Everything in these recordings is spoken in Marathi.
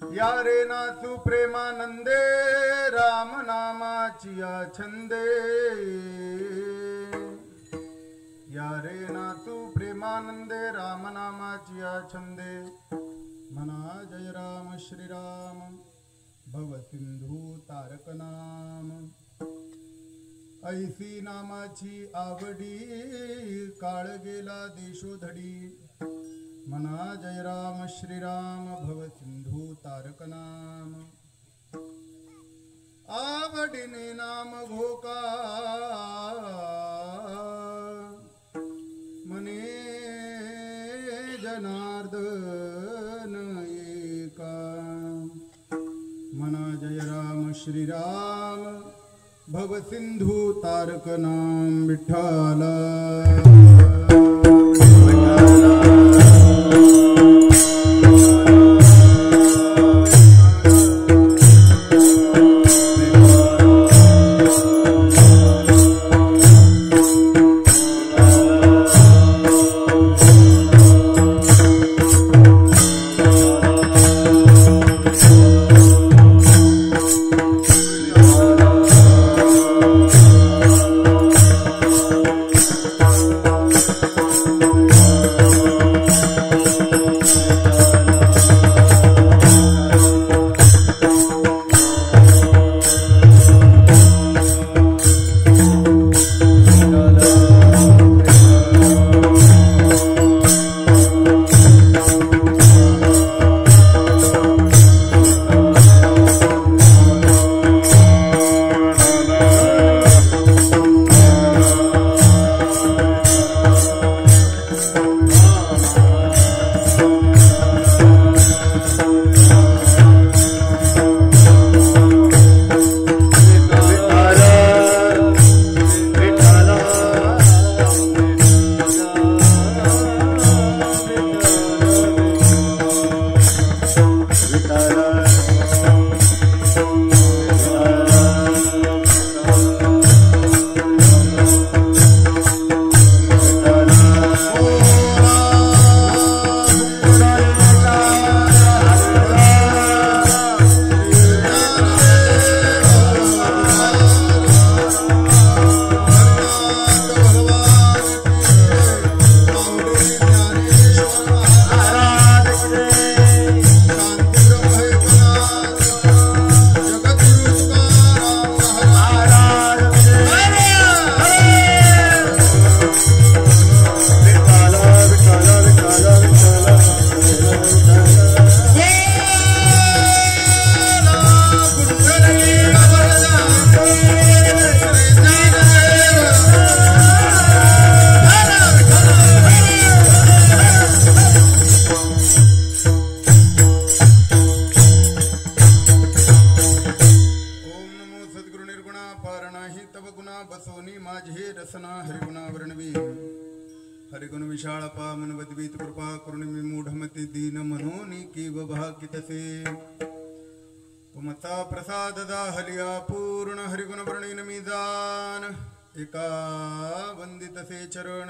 या रे नाचू प्रेमानंदे राम नामाची छंदे या रे नाचू प्रेमानंदे राम नामाची छंदे म्हणा जय राम श्रीराम भव सिंधू तारक नाम ऐसी नामाची आवडी काळ गेला देशोधडी म्हणा जय राम श्रीराम भव सिंधू तारक नाम आवडीने नाम घोका मने जनार्दन एका म्हणा जय राम श्रीराम भव सिंधू तारक नाम विठ्ठल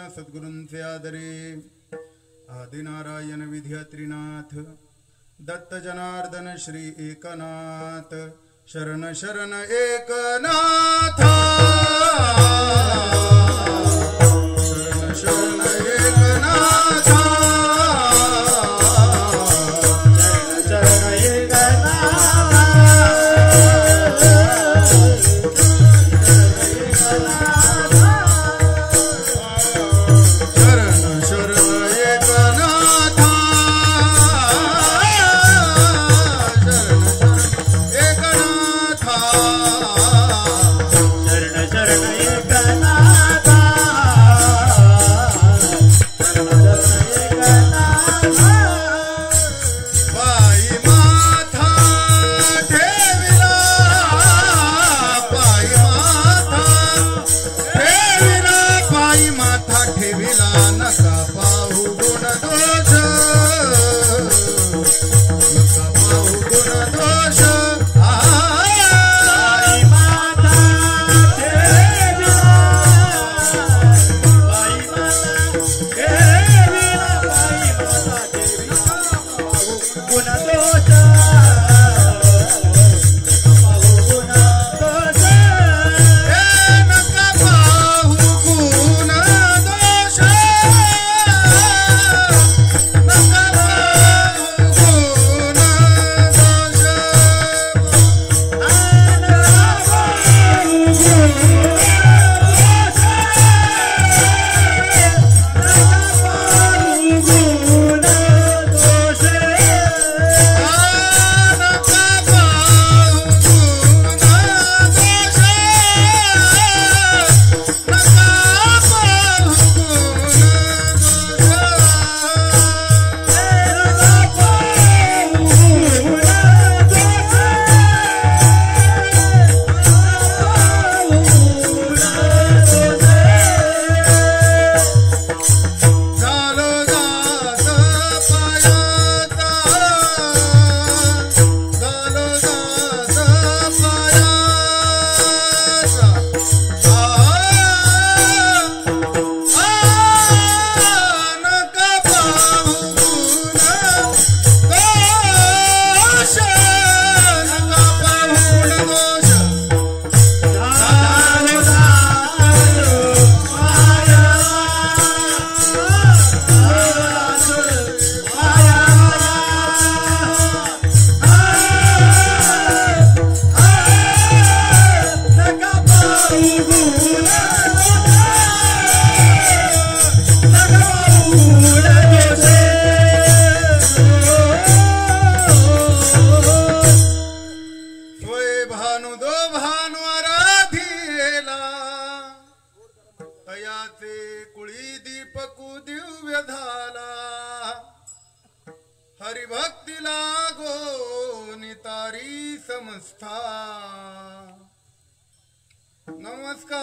सद्गुरूंचे आदरे आदिनारायण विद्या त्रिनाथ दत्त जनार्दन श्री एकनाथ शरण शरण एकनाथ शरण शरण एकनाथ शरण शरण एकनाथ समस्ता नमस्कार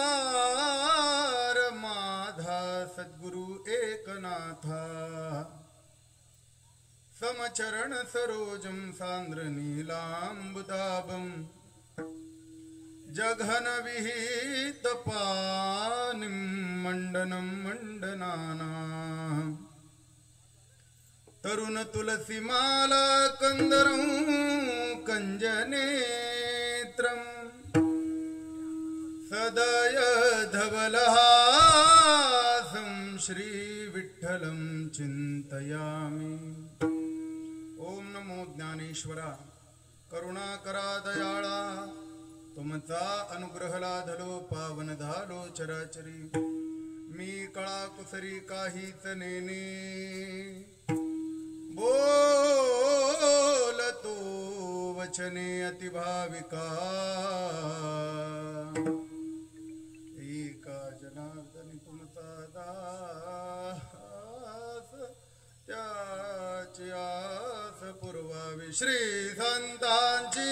माझा सद्गुरु एकनाथा समचरण सरोजम सांद्र नीलांबुदाबम जघन विहित पानिम मंडनम मंडनाना तरुण तुलसी माला कंदरं कंजनेत्रम सदय धवलहासं श्री विठ्ठलं चिंतयामि। ओम नमो ज्ञानेश्वरा करुणाकरा दयाळा तुमचा अनुग्रह लाधलो पावन झालो चराचरी मी कळा कुसरी काहीच नेने बोलतो वचने अतिभाविका एका जनार्दनी तुमचा दास त्याची आस पुरवावी श्री संतांची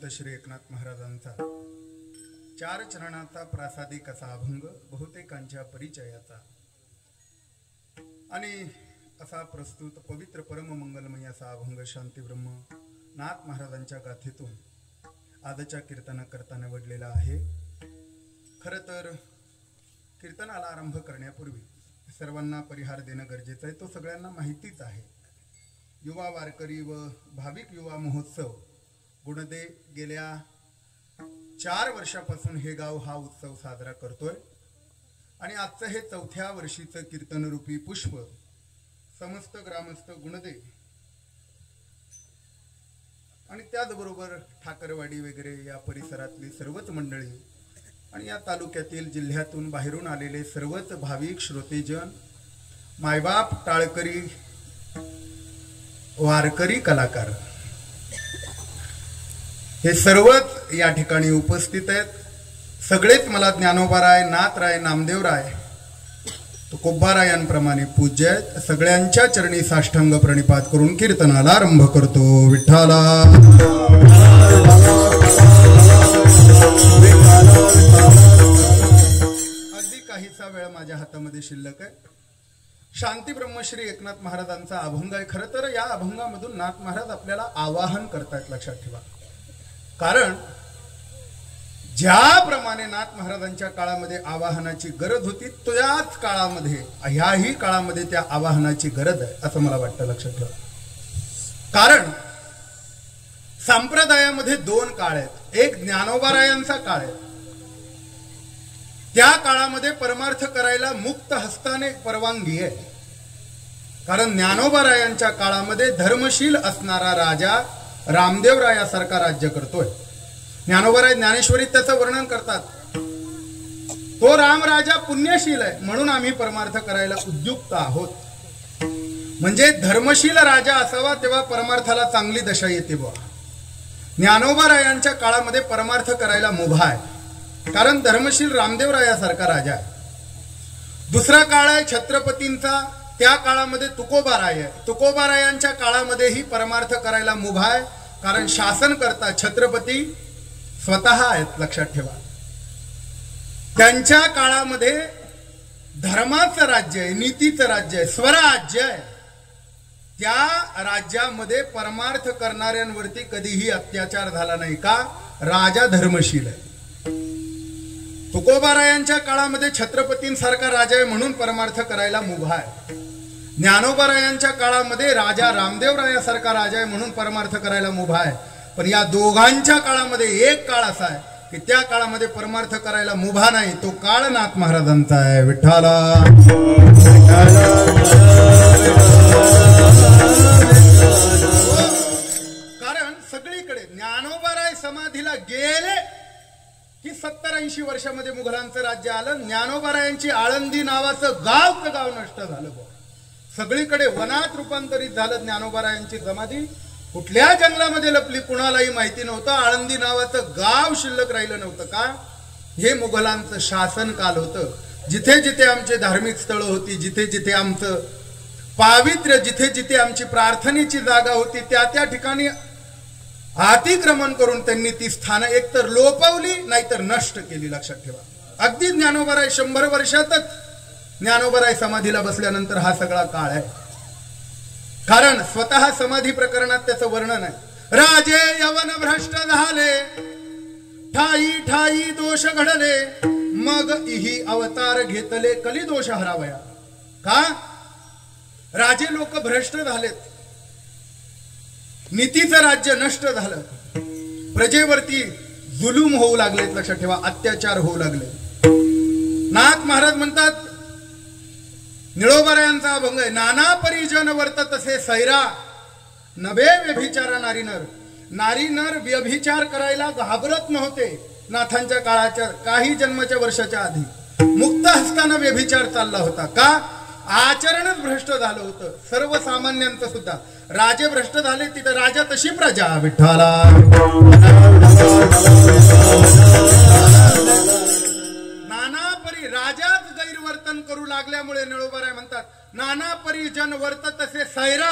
श्री एकनाथ महाराजांचा चार चरणाचा प्रासादिक असा अभंग बहुतेकांच्या परिचयाचा आणि असा प्रस्तुत पवित्र परम मंगलमय असा अभंग शांती ब्रह्म नाथ महाराजांच्या गाथेतून आजच्या कीर्तन करता निवडलेला आहे। खरं तर कीर्तनाला आरंभ करण्यापूर्वी सर्वांना परिहार देणं गरजेचं आहे, तो सगळ्यांना माहितीच आहे। युवा वारकरी व भाविक युवा महोत्सव गुणदे गेल्या 4 वर्षापासून हे गाव हा उत्सव साजरा करतोय आणि आजचं हे 4थ्या वर्षीचं कीर्तनरूपी पुष्प समस्त ग्रामस्थ गुणदे आणि त्याचबरोबर ठाकरवाडी वगैरे या परिसरातली सर्वच मंडळी आणि या तालुक्यातील जिल्ह्यातून बाहेरून आलेले सर्वच भाविक श्रोतेजन मायबाप टाळकरी वारकरी कलाकार हे सर्वच या ठिकाणी उपस्थित आहेत। सगळेच मला ज्ञानोबाराय नाथराय नामदेवराय तुकोबारायांप्रमाणे पूज्य आहेत। सगळ्यांच्या चरणी साष्टांग प्रणिपात करून कीर्तनाला आरंभ करतो। विठ्ठला अगदी काहीसा वेळ माझ्या हातामध्ये शिल्लक आहे। शांती ब्रह्मश्री एकनाथ महाराजांचा अभंग आहे। खरं तर या अभंगामधून नाथ महाराज आपल्याला आवाहन करतात, लक्षात ठेवा। कारण ज्याप्रमाणे नाथ महाराजांच्या काळामध्ये आवाहनाची गरज होती त्याच काळामध्ये ह्याही काळामध्ये त्या आवाहनाची गरज आहे असं मला वाटतं लक्षात ठेवा. कारण संप्रदायामध्ये दोन काळ आहेत. एक ज्ञानोबारायांचा काळ आहे. त्या काळामध्ये परमार्थ करायला मुक्त हस्ताने परवानगी आहे. कारण ज्ञानोबारायांच्या काळामध्ये धर्मशील असणारा राजा रामदेवरायासारखा राज्य करतोय. ज्ञानोबाराय ज्ञानेश्वरीत त्याचं वर्णन करतात. तो राम राजा पुण्यशील आहे म्हणून आम्ही परमार्थ करायला उद्युक्त आहोत. म्हणजे धर्मशील राजा असावा तेव्हा परमार्थाला चांगली दशा येते बुवा. ज्ञानोबारायांच्या काळामध्ये परमार्थ करायला मुभा आहे कारण धर्मशील रामदेवरायासारखा राजा आहे. दुसरा काळ आहे छत्रपतींचा. त्या काळामध्ये तुकोबाराय आहे. तुकोबारायांच्या काळामध्येही परमार्थ करायला मुभा आहे कारण शासन करता छत्रपती स्वतः आहेत लक्षात ठेवा. त्यांच्या काळामध्ये धर्माचं राज्य आहे, नीतीचं राज्य आहे, स्वराज्य आहे. त्या राज्यामध्ये परमार्थ करणाऱ्यांवरती कधीही अत्याचार झाला नाही का? राजा धर्मशील आहे. तुकोबारायांच्या काळामध्ये छत्रपतींसारखा राजा आहे म्हणून परमार्थ करायला मुभा आहे. ज्ञानोबारायांच्या काळामध्ये राजा रामदेवरायासारखा राजा आहे म्हणून परमार्थ करायला मुभा आहे. पण या दोघांच्या काळामध्ये एक काळ असा आहे की त्या काळामध्ये परमार्थ करायला मुभा नाही. तो काळ नाथ महाराजांचा आहे. विठ्ठला कारण सगळीकडे ज्ञानोबाराय समाधीला गेले की 70-80 वर्षामध्ये मुघलांचं राज्य आलं. ज्ञानोबारायांची आळंदी नावाचं गाव नष्ट झालं. सगळीकडे वनात रूपांतरित झालं. ज्ञानोबारायांची समाधी कुठल्या जंगलामध्ये लपली कुणालाही माहिती नव्हतं. आळंदी नावाचं गाव शिल्लक राहिलं नव्हतं. का? हे मुघलांचं शासन काल होतं. जिथे जिथे आमचे धार्मिक स्थळं होती, जिथे जिथे आमचं पावित्र्य, जिथे जिथे आमची प्रार्थनेची जागा होती, त्या त्या ठिकाणी अतिक्रमण करून त्यांनी ती स्थानं एकतर लोपवली नाहीतर नष्ट केली. लक्षात ठेवा. अगदी ज्ञानोबाराय 100 वर्षातच ज्ञानोबाराय समाधीला बसल्यानंतर हा सगळा काळ आहे. कारण स्वतः समाधी प्रकरणात त्याचं वर्णन आहे. राजे यवन भ्रष्ट झाले, ठाई ठाई दोष घडले, मग इही अवतार घेतले कली दोष हरावया. का? राजे लोक भ्रष्ट झालेत, नीतीचं राज्य नष्ट झालं, प्रजेवरती जुलूम होऊ लागलेत. लक्षात ठेवा. अत्याचार होऊ लागले. नाथ महाराज म्हणतात निळोबारायांचा अभंग आहे. नाना परिजन वर्तत असे सैरा, नभे व्यभिचारा नारी नर. नारी नर व्यभिचार करायला घाबरत नव्हते. नाथांच्या काळाच्या काही जन्माच्या वर्षाच्या आधी मुक्त हस्तानं व्यभिचार चालला होता. का? आचरणच भ्रष्ट झालं होतं सर्वसामान्यांचं सुद्धा. राजे भ्रष्ट झाले तिथं राजा तशी प्रजा. विठ्ठला नाना परी राजाच गैरवर्तन करू लागल्यामुळे निळोबाराय म्हणतात नाना परी जन वर्तत असे सैरा,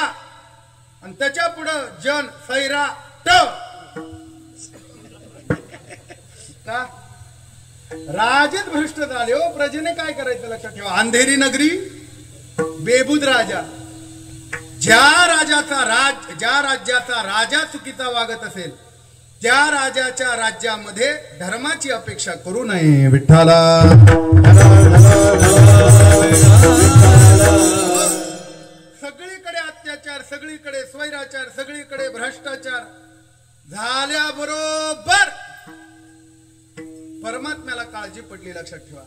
आणि त्याच्या पुढं जन सैरा ट. का? राजेच भ्रष्ट झाले हो. प्रजेने काय करायचं लक्षात ठेवा. अंधेरी नगरी बेबुद राजा. ज्या राज्याचा राजा चुकीचा वागत असेल त्या राजाच्या राज्यामध्ये धर्माची अपेक्षा करू नये. विठ्ठला सगळीकडे अत्याचार, सगळीकडे स्वैराचार, सगळीकडे भ्रष्टाचार झाल्याबरोबर परमात्म्याला काळजी पडली. लक्षात ठेवा.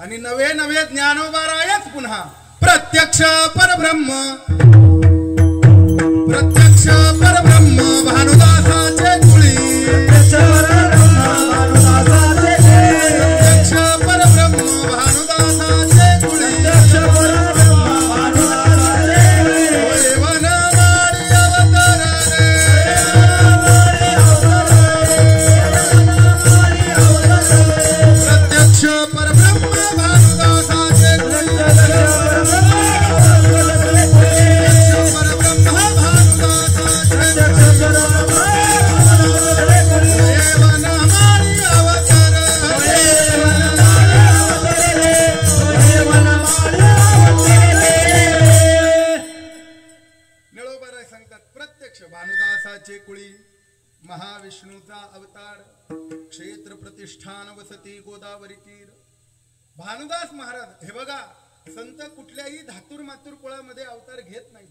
आणि नवे नवे ज्ञानोबारायच पुन्हा प्रत्यक्ष परब्रह्म, प्रत्यक्ष परब्रह्म भानुदासाचे कुळी, प्रत्यक्ष परब्रह्म भानुदासाचे कुळी, देवन वाडी अवतारले, प्रत्यक्ष परब्रह्म भानुदासाचे कुळी, भानुदासाचे कुळी, महाविष्णूचा अवतार, क्षेत्र ठाण वसती गोदावरी तीर. भानुदास महाराज हे बघा, संत कुठल्याही धातूर मातूर कुळामध्ये अवतार घेत नाही.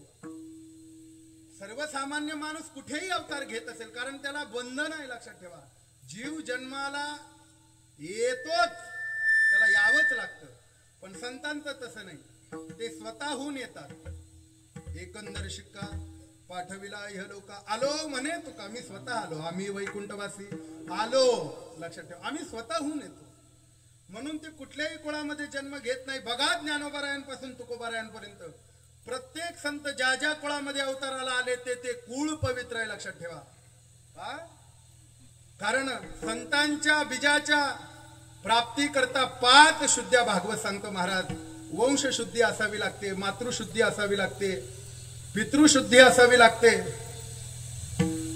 सर्वसामान्य माणूस कुठेही अवतार घेत असेल कारण त्याला बंधन आहे. लक्षात ठेवा, जीव जन्माला येतोच, त्याला यावंच लागतं. पण संतांचं तसं नाही, ते स्वतःहून येतात. एकंदर शिक्का पाठविला इह लोका. आलो म्हणे तुका, मी स्वतः आलो. आम्ही वैकुंठवासी आलो. लक्षात ठेवा, आम्ही स्वतःहून येतो. म्हणून ते कुठल्याही कुळामध्ये जन्म घेत नाही. बघा ज्ञानोबारायांपासून तुकोबारायांपर्यंत प्रत्येक संत ज्या ज्या कुळामध्ये अवताराला आले ते कुळ पवित्र आहे. लक्षात ठेवा, कारण संतांच्या बीजाच्या प्राप्ती करता 5 शुद्ध्या भागवत सांगतो महाराज. वंश शुद्धी असावी लागते, मातृशुद्धी असावी लागते, पितृशुद्धी असावी लागते,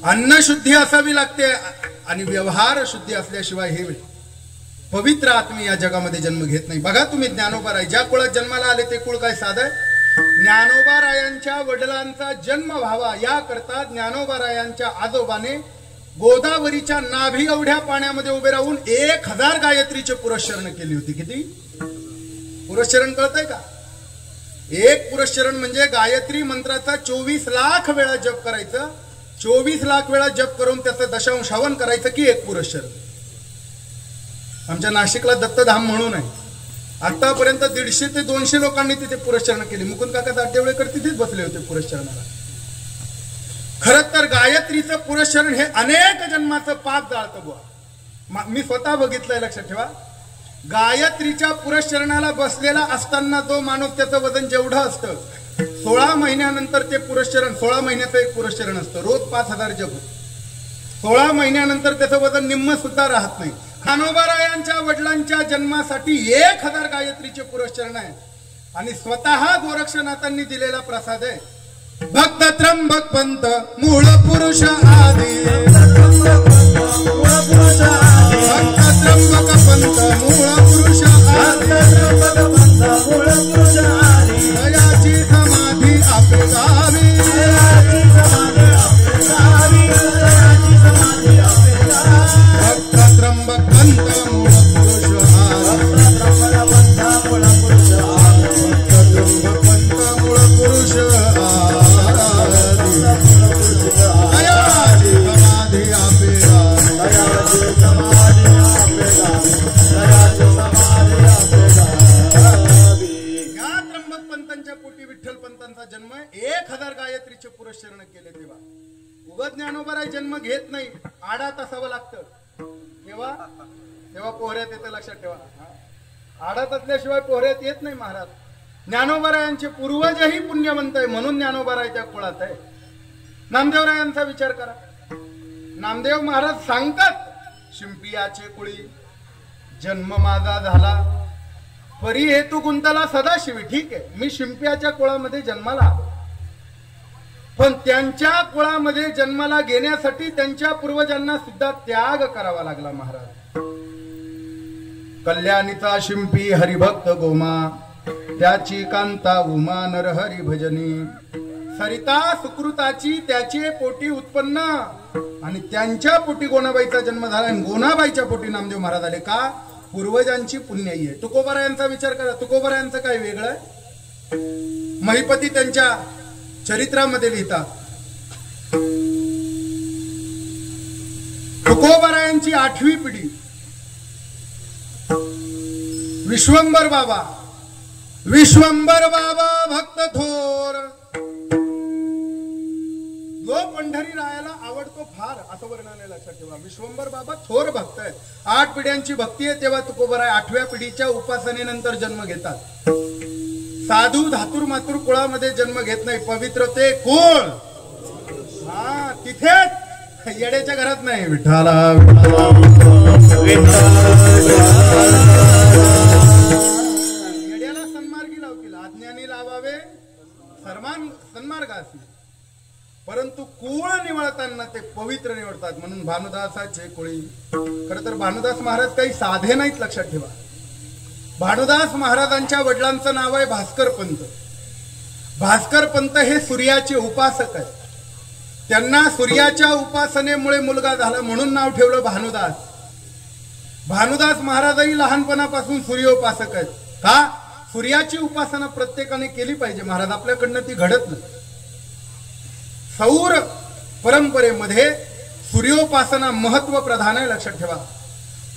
अन्नशुद्धी असावी लागते आणि व्यवहार शुद्धी असल्याशिवाय हे पवित्र आत्मे या जगामध्ये जन्म घेत नाही. बघा तुम्ही ज्ञानोबाराय ज्या कुळात जन्माला आले ते कुळ काय साधं. ज्ञानोबारायांच्या वडिलांचा जन्म व्हावा याकरता ज्ञानोबारायांच्या आजोबाने गोदावरीच्या नाभी एवढ्या पाण्यामध्ये उभे राहून 1000 गायत्रीचे पुरस्चरण केली होती. किती पुरस्चरण कळतंय का? एक पुरस्चरण म्हणजे गायत्री मंत्राचा 24 लाख वेळा जप करायचं. 24 लाख वेळा जप करून त्याचं दशांश हवन करायचं की एक पुरस्चरण. आमच्या नाशिकला दत्तधाम म्हणून आहे. आतापर्यंत 150 ते 200 लोकांनी तिथे पुरस्चरण केली. मुकुंद काका दाटेवळेकर तिथेच बसले होते पुरस्चरणाला. खरं तर गायत्रीचं पुरस्चरण हे अनेक जन्माचं पाप जाळतं बुवा. मी स्वतः बघितलंय. लक्षात ठेवा, गायत्रीच्या पुरस्चरणाला बसलेला असताना जो माणूस त्याचं वजन जेवढं असतं 16 महिन्यानंतर ते पुरस्चरण 16 महिन्याचं एक पुरस्चरण असतं. रोज 5000 जप. 16 महिन्यानंतर त्याचं वजन निम्म सुद्धा राहत नाही. ज्ञानोबारायांच्या वडिलांच्या जन्मासाठी 1000 गायत्रीचे पुरस्चरण आहे आणि स्वतः गोरक्षनाथांनी दिलेला प्रसाद आहे. भक्त त्र्यंबक पंत मूळ पुरुष आदी. भक्त त्र्यंबक पंत मूळ पुरुष आदी. दयाची समाधी आपे गावी. भक्त त्र्यंबक पंत मूळ पुरुष आदी. जन्म 1000 गायत्रीचे पुरस्चरण केले. तेव्हा उगत ज्ञानोबाराय जन्म घेत नाही, आडात असावं लागतं. तेव्हा पोहऱ्यात येतं. लक्षात ठेवा, आडात असल्याशिवाय पोहऱ्यात येत नाही महाराज. ज्ञानोबारायांचे पूर्वजही पुण्यवंत आहे म्हणून ज्ञानोबाराय त्या कुळात आहे. नामदेवरायांचा विचार करा. नामदेव महाराज सांगतात, शिंपियाचे कुळी जन्म माझा झाला, परी हेतू गुंतला सदाशिवी. ठीक आहे, मी शिंप्याच्या कुळामध्ये जन्माला आलो, पण त्यांच्या कुळामध्ये जन्माला घेण्यासाठी त्यांच्या पूर्वजांना सुद्धा त्याग करावा लागला महाराज. कल्याणीचा शिंपी हरिभक्त गोमा, त्याची कांता उमा नरहरी भजनी. सरिता सुकृताची त्याचे पोटी उत्पन्न आणि त्यांच्या पोटी गोनाबाईचा जन्म झाला आणि गोनाबाईच्या पोटी नामदेव महाराज आले. का? पूर्वजांची पुण्याई आहे. तुकोबारायांचा विचार करा. तुकोबारायांचं काय वेगळं आहे? महिपती त्यांच्या चरित्रामध्ये लिहितात, तुकोबारायांची 8वी पिढी विश्वंभर बाबा. विश्वंभर बाबा भक्त थोर, जो पंढरी रायाला आवडतो फार, असं वर्णन आहे. लक्षात ठेवा, विश्वंभर बाबा थोर भक्त आहेत. 8 पिढ्यांची भक्ती आहे. तेव्हा तुकोबाराय 8व्या पिढीच्या उपासनेनंतर जन्म घेतात. साधू धातूर मातूर कुळामध्ये जन्म घेत नाही. पवित्र ते कुळ, तिथेच, येड्याच्या घरात नाही. विठ्ठला येड्याला सन्मार्गी लावतील, अज्ञानी लावावे सन्मार्गासी. परंतु कुळ निवडताना ते पवित्र निवडतात. म्हणून भानुदासाचे कुळी. खरं तर भानुदास महाराज काही साधे नाहीत. लक्षात ठेवा, भानुदास महाराजांच्या वडिलांचं नाव आहे भास्कर पंत. भास्कर पंत हे सूर्याचे उपासक आहेत. त्यांना सूर्याच्या उपासनेमुळे मुलगा झाला म्हणून नाव ठेवलं भानुदास. भानुदास महाराजही लहानपणापासून सूर्योपासक आहेत. का? सूर्याची उपासना प्रत्येकाने केली पाहिजे महाराज, आपल्याकडनं ती घडत नाही. सौर परंपरेमध्ये सूर्योपासना महत्व प्रधान आहे, लक्षात ठेवा.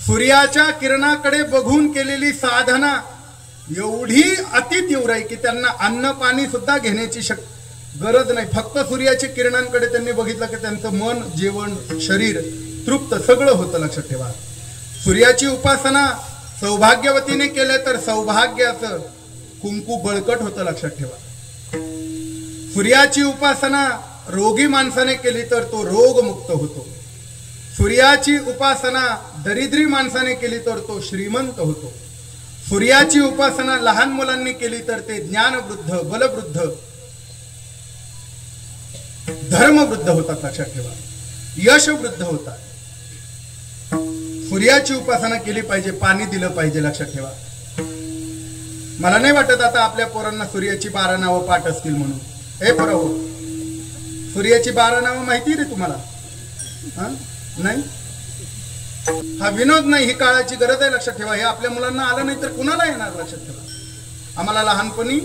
सूर्याच्या किरणाकडे बघून केलेली साधना एवढी अति तीव्र आहे की त्यांना अन्न पाणी सुद्धा घेण्याची गरज नाही. फक्त सूर्याच्या किरणांकडे त्यांनी बघितलं की त्यांचं मन, जेवण, शरीर तृप्त सगळं होतं, लक्षात ठेवा. सूर्याची उपासना सौभाग्यवतीने केले तर सौभाग्याचं कुंकू बळकट होतं, लक्षात ठेवा. सूर्याची उपासना रोगी माणसाने केली तर तो रोगमुक्त होतो. सूर्याची उपासना दरिद्री माणसाने केली तर तो श्रीमंत होतो. सूर्याची उपासना लहान मुलांनी केली तर ते ज्ञानवृद्ध, बलवृद्ध, धर्मवृद्ध होतात, लक्षात ठेवा. यशवृद्ध होतात. सूर्याची उपासना केली पाहिजे, पाणी दिलं पाहिजे, लक्षात ठेवा. मला नाही वाटत आता आपल्या पोरांना सूर्याची 12 नावं पाठ असतील म्हणून. हे पोरांनो, सूर्याची 12 नावं माहिती रे तुम्हाला? नाही. हा विनोद नाही, ही काळाची गरज आहे, लक्षात ठेवा. हे आपल्या मुलांना आलं नाही तर कुणाला येणार, लक्षात ठेवा. आम्हाला लहानपणी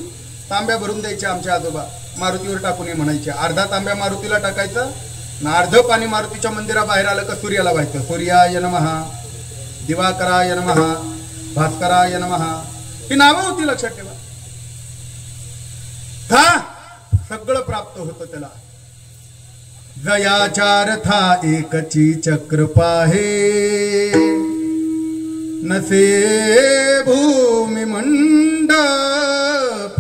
तांब्या भरून द्यायचे आमचे आजोबा, मारुतीवर टाकून ये म्हणायचे. अर्धा तांब्या मारुतीला टाकायचा ना, अर्ध पाणी मारुतीच्या मंदिराबाहेर आलं का सूर्याला व्हायचं. सूर्याय नमः, दिवाकराय नमः, भास्कराय नमः, ही नावं होती, लक्षात ठेवा. का? सगळं प्राप्त होतं त्याला. जयाचार था एकची चक्र पाहे, नसे भूमी मंडप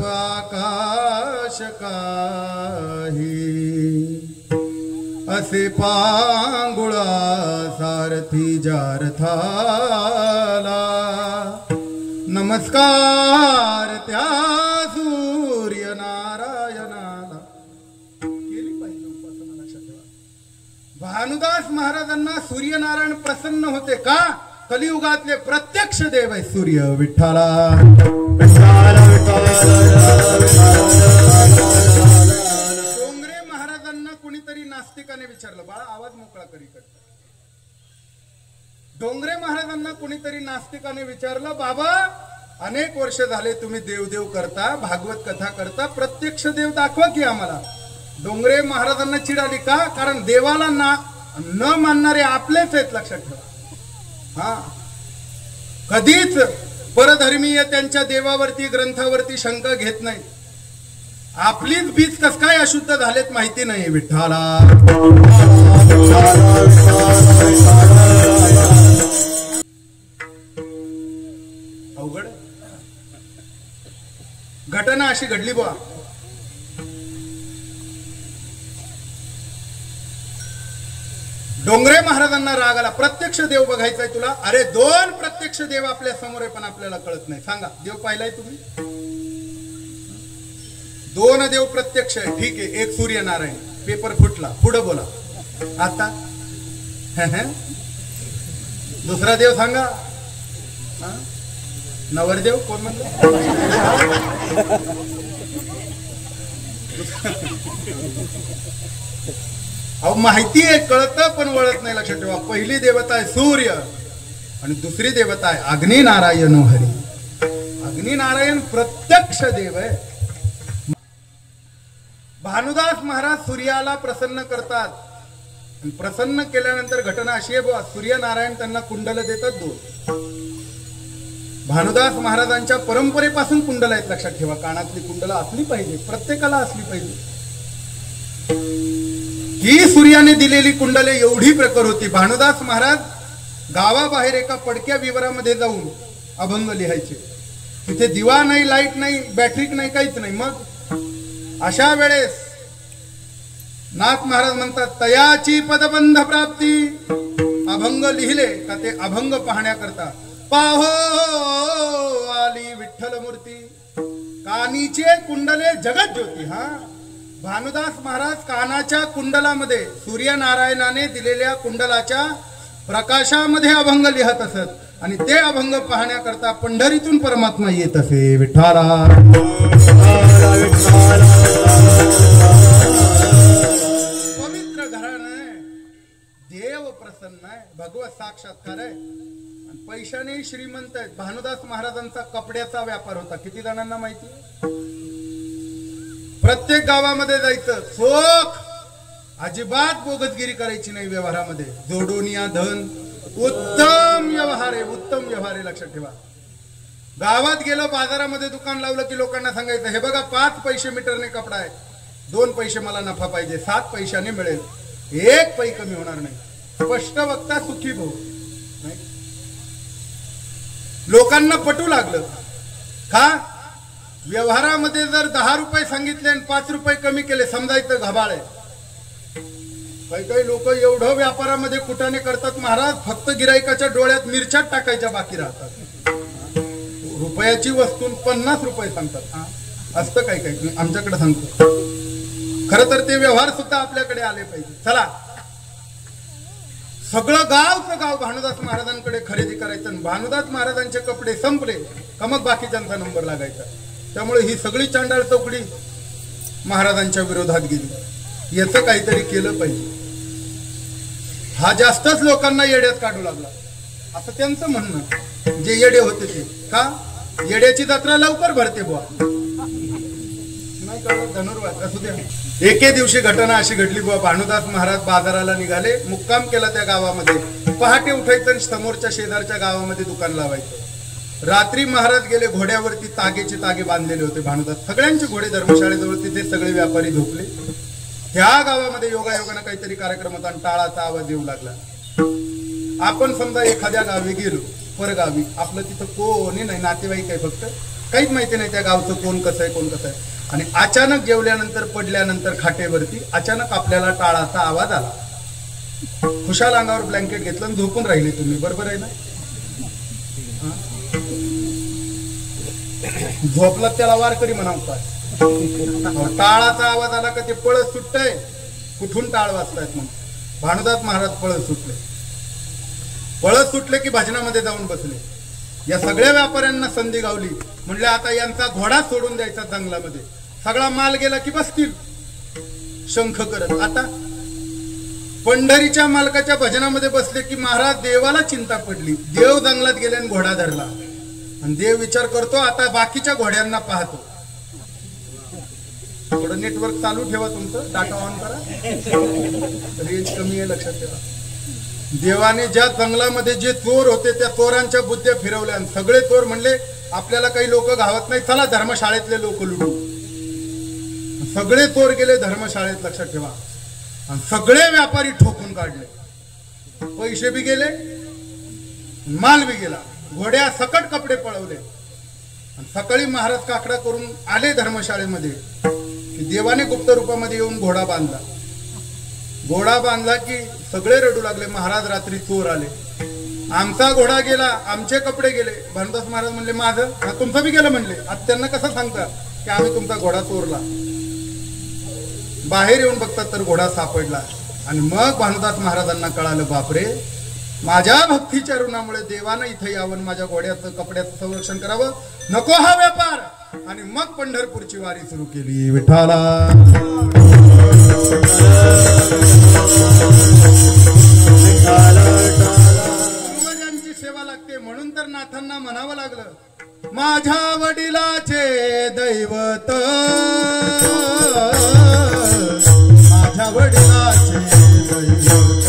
आकाश काही, असे पांगुळा सारथी जारथाला, नमस्कार त्या सूर्य नारायणाला. केली पाहिजे उपासना, लक्षात ठेवा. भानुदास महाराजांना सूर्यनारायण प्रसन्न होते. का? कलियुगातले प्रत्यक्ष देव आहे सूर्य विठ्ठला. डोंगरे महाराजांना कुणीतरी नास्तिकाने विचारलं, बाळा आवाज मोकळा करी कर. डोंगरे महाराजांना कुणीतरी नास्तिकाने विचारलं, बाबा अनेक वर्ष झाले तुम्ही देवदेव करता, भागवत कथा करता, प्रत्यक्ष देव दाखवा की आम्हाला. डोंगरे महाराजांना चिड आली. का? कारण देवाला न मानणारे आपलेच आहेत, लक्षात ठेवा. हा, कधीच परधर्मीय त्यांच्या देवावरती, ग्रंथावरती शंका घेत नाही. आपलीच बीज कस काय अशुद्ध झालेत माहिती नाही. विठ्ठला अवघड घटना अशी घडली बुवा. डोंगरे महाराजांना राग आला. प्रत्यक्ष देव बघायचाय तुला? अरे 2 प्रत्यक्ष देव आपल्या समोर आहे पण आपल्याला कळत नाही. सांगा, देव पाहिलाय तुम्ही? 2 देव प्रत्यक्ष आहे, ठीक आहे. एक सूर्यनारायण, पेपर फुटला, पुढे बोला. आता दुसरा देव सांगा. नवरदेव कोण म्हणलं? अहो माहिती आहे, कळतं पण वळत नाही, लक्षात ठेवा. पहिली देवता आहे सूर्य आणि दुसरी देवता आहे अग्निनारायण हरी. अग्निनारायण प्रत्यक्ष देव आहे. भानुदास महाराज सूर्याला प्रसन्न करतात. प्रसन्न केल्यानंतर घटना अशी आहे बुवा, सूर्यनारायण त्यांना कुंडल देतात 2. भानुदास महाराजांच्या परंपरेपासून कुंडल आहेत, लक्षात ठेवा. कानातली कुंडल असली पाहिजे, प्रत्येकाला असली पाहिजे. ही सूर्याने दिलेली कुंडले एवढी प्रखर होती. भानुदास महाराज गावाबाहेर एका पडक्या विवरामध्ये जाऊन अभंग लिहायचे. तिथे दिवा नाही, लाईट नाही, बॅटरी नाही, काहीच नाही. मग अशा वेळेस नाथ महाराज म्हणतात, तयाची पदबंध प्राप्ती. अभंग लिहिले का ते अभंग पाहण्याकरता पाहो आली विठ्ठल मूर्ती. कानीचे कुंडले जगत ज्योती. हा, भानुदास महाराज कानाच्या कुंडलामध्ये सूर्यनारायणाने दिलेल्या कुंडलाच्या प्रकाशामध्ये अभंग लिहत असत आणि ते अभंग पाहण्याकरता पंढरीतून परमात्मा येत असे. विठ्ठला पवित्र घराणं आहे, देव प्रसन्न आहे, भगवत साक्षात्कार आहे. पैशाने श्रीमंत आहेत. भानुदास महाराजांचा कपड्याचा व्यापार होता. किती जणांना माहिती? प्रत्येक गावामध्ये जायचं, चोख, अजिबात बोगसगिरी करायची नाही व्यवहारामध्ये. जोडून या धन, उत्तम व्यवहार आहे, उत्तम व्यवहार आहे, लक्षात ठेवा. गावात गेलं, बाजारामध्ये दुकान लावलं की लोकांना सांगायचं, हे बघा 5 पैसे मीटरने कपडा आहे, 2 पैसे मला नफा पाहिजे, 7 पैशाने मिळेल, 1 पै कमी होणार नाही. स्पष्ट वक्ता सुखी भाऊ. लोकांना पटू लागलं का? व्यवहारामध्ये जर 10 रुपये सांगितले आणि 5 रुपये कमी केले, समजायचं घबाळ आहे. काही काही लोक एवढं व्यापारामध्ये कुटाने करतात, महाराज फक्त गिरायकाच्या डोळ्यात मिरच्यात टाकायच्या बाकी राहतात. रुपयाची वस्तू 50 रुपये सांगतात. असतं काही काही, आमच्याकडे सांगतो. खरं तर ते व्यवहार सुद्धा आपल्याकडे आले पाहिजे. चला, सगळं गावचं गाव भानुदास महाराजांकडे खरेदी करायचं. भानुदास महाराजांचे कपडे संपले का मग बाकीच्यांचा नंबर लागायचा. त्यामुळे ही सगळी चांडाळ चौकडी महाराजांच्या विरोधात गेली. याचं काहीतरी केलं पाहिजे. हा जास्तच लोकांना येड्यात काढू लागला असं त्यांचं म्हणणं. जे येडे होते ते, का येड्याची जत्रा लवकर भरते बुवा, नाही कळलं, धनुर्वाद असू द्या. एके दिवशी घटना अशी घडली बुवा, भानुदास महाराज बाजाराला निघाले, मुक्काम केला त्या गावामध्ये. पहाटे उठायचं आणि समोरच्या शेजारच्या गावामध्ये दुकान लावायचं. रात्री महाराज गेले, घोड्यावरती तागेचे तागे बांधलेले होते भानुदास. सगळ्यांचे घोडे धर्मशाळेजवळ, तिथे सगळे व्यापारी झोपले. त्या गावामध्ये योगायोगानं काहीतरी कार्यक्रम होता आणि टाळाचा आवाज येऊ लागला. आपण समजा एखाद्या गावी गेलो, परगावी, आपलं तिथं कोणी नाही, नातेवाईक आहे फक्त, काहीच माहिती नाही त्या गावचं कोण कसं आहे, कोण कसं आहे. आणि अचानक जेवल्यानंतर, पडल्यानंतर खाटेवरती अचानक आपल्याला टाळाचा आवाज आला. खुशाल अंगावर ब्लँकेट घेतलं आणि झोपून राहिले तुम्ही, बरोबर आहे ना? झोपला त्याला वारकरी म्हणावतात. टाळाचा आवाज आला का ते पळत सुटतंय. कुठून टाळ वाजतायत? मग भानुदास महाराज पळत सुटले. पळत सुटले की भजनामध्ये जाऊन बसले. या सगळ्या व्यापाऱ्यांना संधी गावली. म्हणले आता यांचा घोडा सोडून द्यायचा जंगलामध्ये, सगळा माल गेला की बसतील शंख करत. आता पंढरीच्या मालकाच्या भजनामध्ये बसले की महाराज देवाला चिंता पडली. देव जंगलात गेले आणि घोडा धरला. आणि देव विचार करतो, आता बाकीच्या घोड्यांना पाहतो. थोडं नेटवर्क चालू ठेवा, तुमचं डाटा ऑन करा, रेंज कमी आहे, लक्षात ठेवा. देवाने ज्या जंगलामध्ये जे चोर होते त्या चोरांच्या बुद्ध्या फिरवल्या. सगळे चोर म्हणले आपल्याला काही लोक घावत नाही, चला धर्मशाळेतले लोक लुटू. सगळे चोर गेले धर्मशाळेत, लक्षात ठेवा. आणि सगळे व्यापारी ठोकून काढले. पैसे बी गेले, माल बी गेला. घोड्या सकट कपडे पळवले. आणि सकाळी महाराज काकडा करून आले धर्मशाळेमध्ये की देवाने गुप्त रूपामध्ये येऊन घोडा बांधला. घोडा बांधला की सगळे रडू लागले, महाराज रात्री चोर आले, आमचा घोडा गेला, आमचे कपडे गेले. भानुदास महाराज म्हणले माझं, तुमचं बी गेलं म्हणले. आता त्यांना कसं सांगता की आम्ही तुमचा घोडा चोरला? बाहेर येऊन बघतात तर घोडा सापडला. आणि मग भानुदास महाराजांना कळालं, बापरे, माझ्या भक्तीच्या ऋणामुळे देवानं इथे यावं, माझ्या घोड्याचं कपड्याचं संरक्षण करावं, नको हा व्यापार. आणि मग पंढरपूरची वारी सुरू केली. विठ्ठला पूर्वजांची सेवा लागते म्हणून तर नाथांना म्हणावं लागलं, माझ्या वडिलाचे दैवत, माझ्या वडिलाचे दैवत,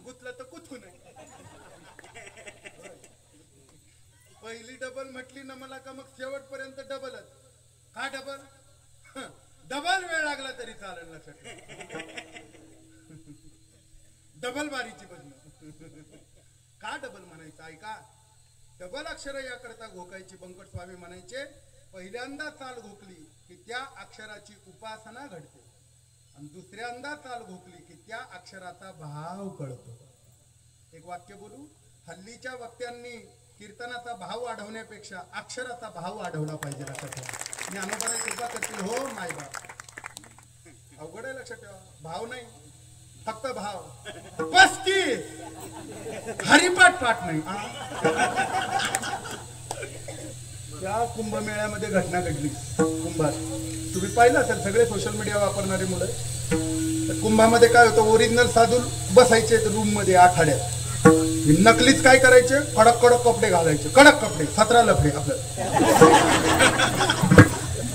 गुतलं तर कुथू नाही. पहिली डबल म्हटली ना मला का मग शेवटपर्यंत डबलच. का डबल? डबल वेळ लागला तरी चालेल. लक्षात डबल बारीची बघणं. का डबल म्हणायचं? ऐका, डबल अक्षर याकरता घोकायची. बंकट स्वामी म्हणायचे पहिल्यांदा चाल घोकली की त्या अक्षराची उपासना घडते आणि दुसऱ्यांदा चाल घोकली की त्या अक्षराचा भाव कळतो. एक वाक्य बोलू. हल्लीच्या वक्त्यांनी कीर्तनाचा भाव वाढवण्यापेक्षा अक्षराचा भाव वाढवला पाहिजे. लक्षात ठेवा. ज्ञानोबा कृपा करतील हो मायबाप. अवघड आहे. लक्षात ठेवा. भाव नाही, फक्त भाव. बस की हरिपाठ पाठ नाही. त्या कुंभमेळ्यामध्ये घटना घडली. कुंभात तुम्ही पाहिलं असेल, सगळे सोशल मीडिया वापरणारे मुलं. कुंभामध्ये काय होतं, ओरिजिनल साधू बसायचे रूम मध्ये आखाड्यात. नकलीच काय करायचे, कडक कडक कपडे घालायचे. कडक कपडे, 17 लफडे आपलं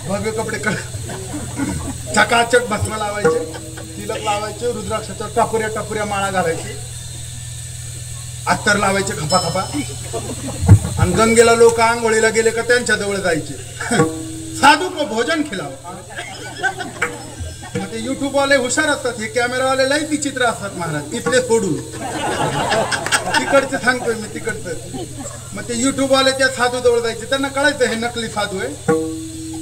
भव्य कपडे, चकाचक भस्म लावायचे, तिलक लावायचे, रुद्राक्षाच्या टापुऱ्या टापुऱ्या माळा घालायचे, अत्तर लावायचे खपा खपा. आणि गंगेला लोक आंघोळीला गेले का त्यांच्या जवळ जायचे. साधू को भोजन खिलाव. मग ते युट्यूब वाले हुशार असतात, हे कॅमेरावाले लई विचित्र असतात महाराज. इथले सोडून तिकडचे सांगतोय मी, तिकडचं. मग ते युट्यूब वाले त्या साधू जवळ जायचे. त्यांना कळायचं हे नकली साधू आहे.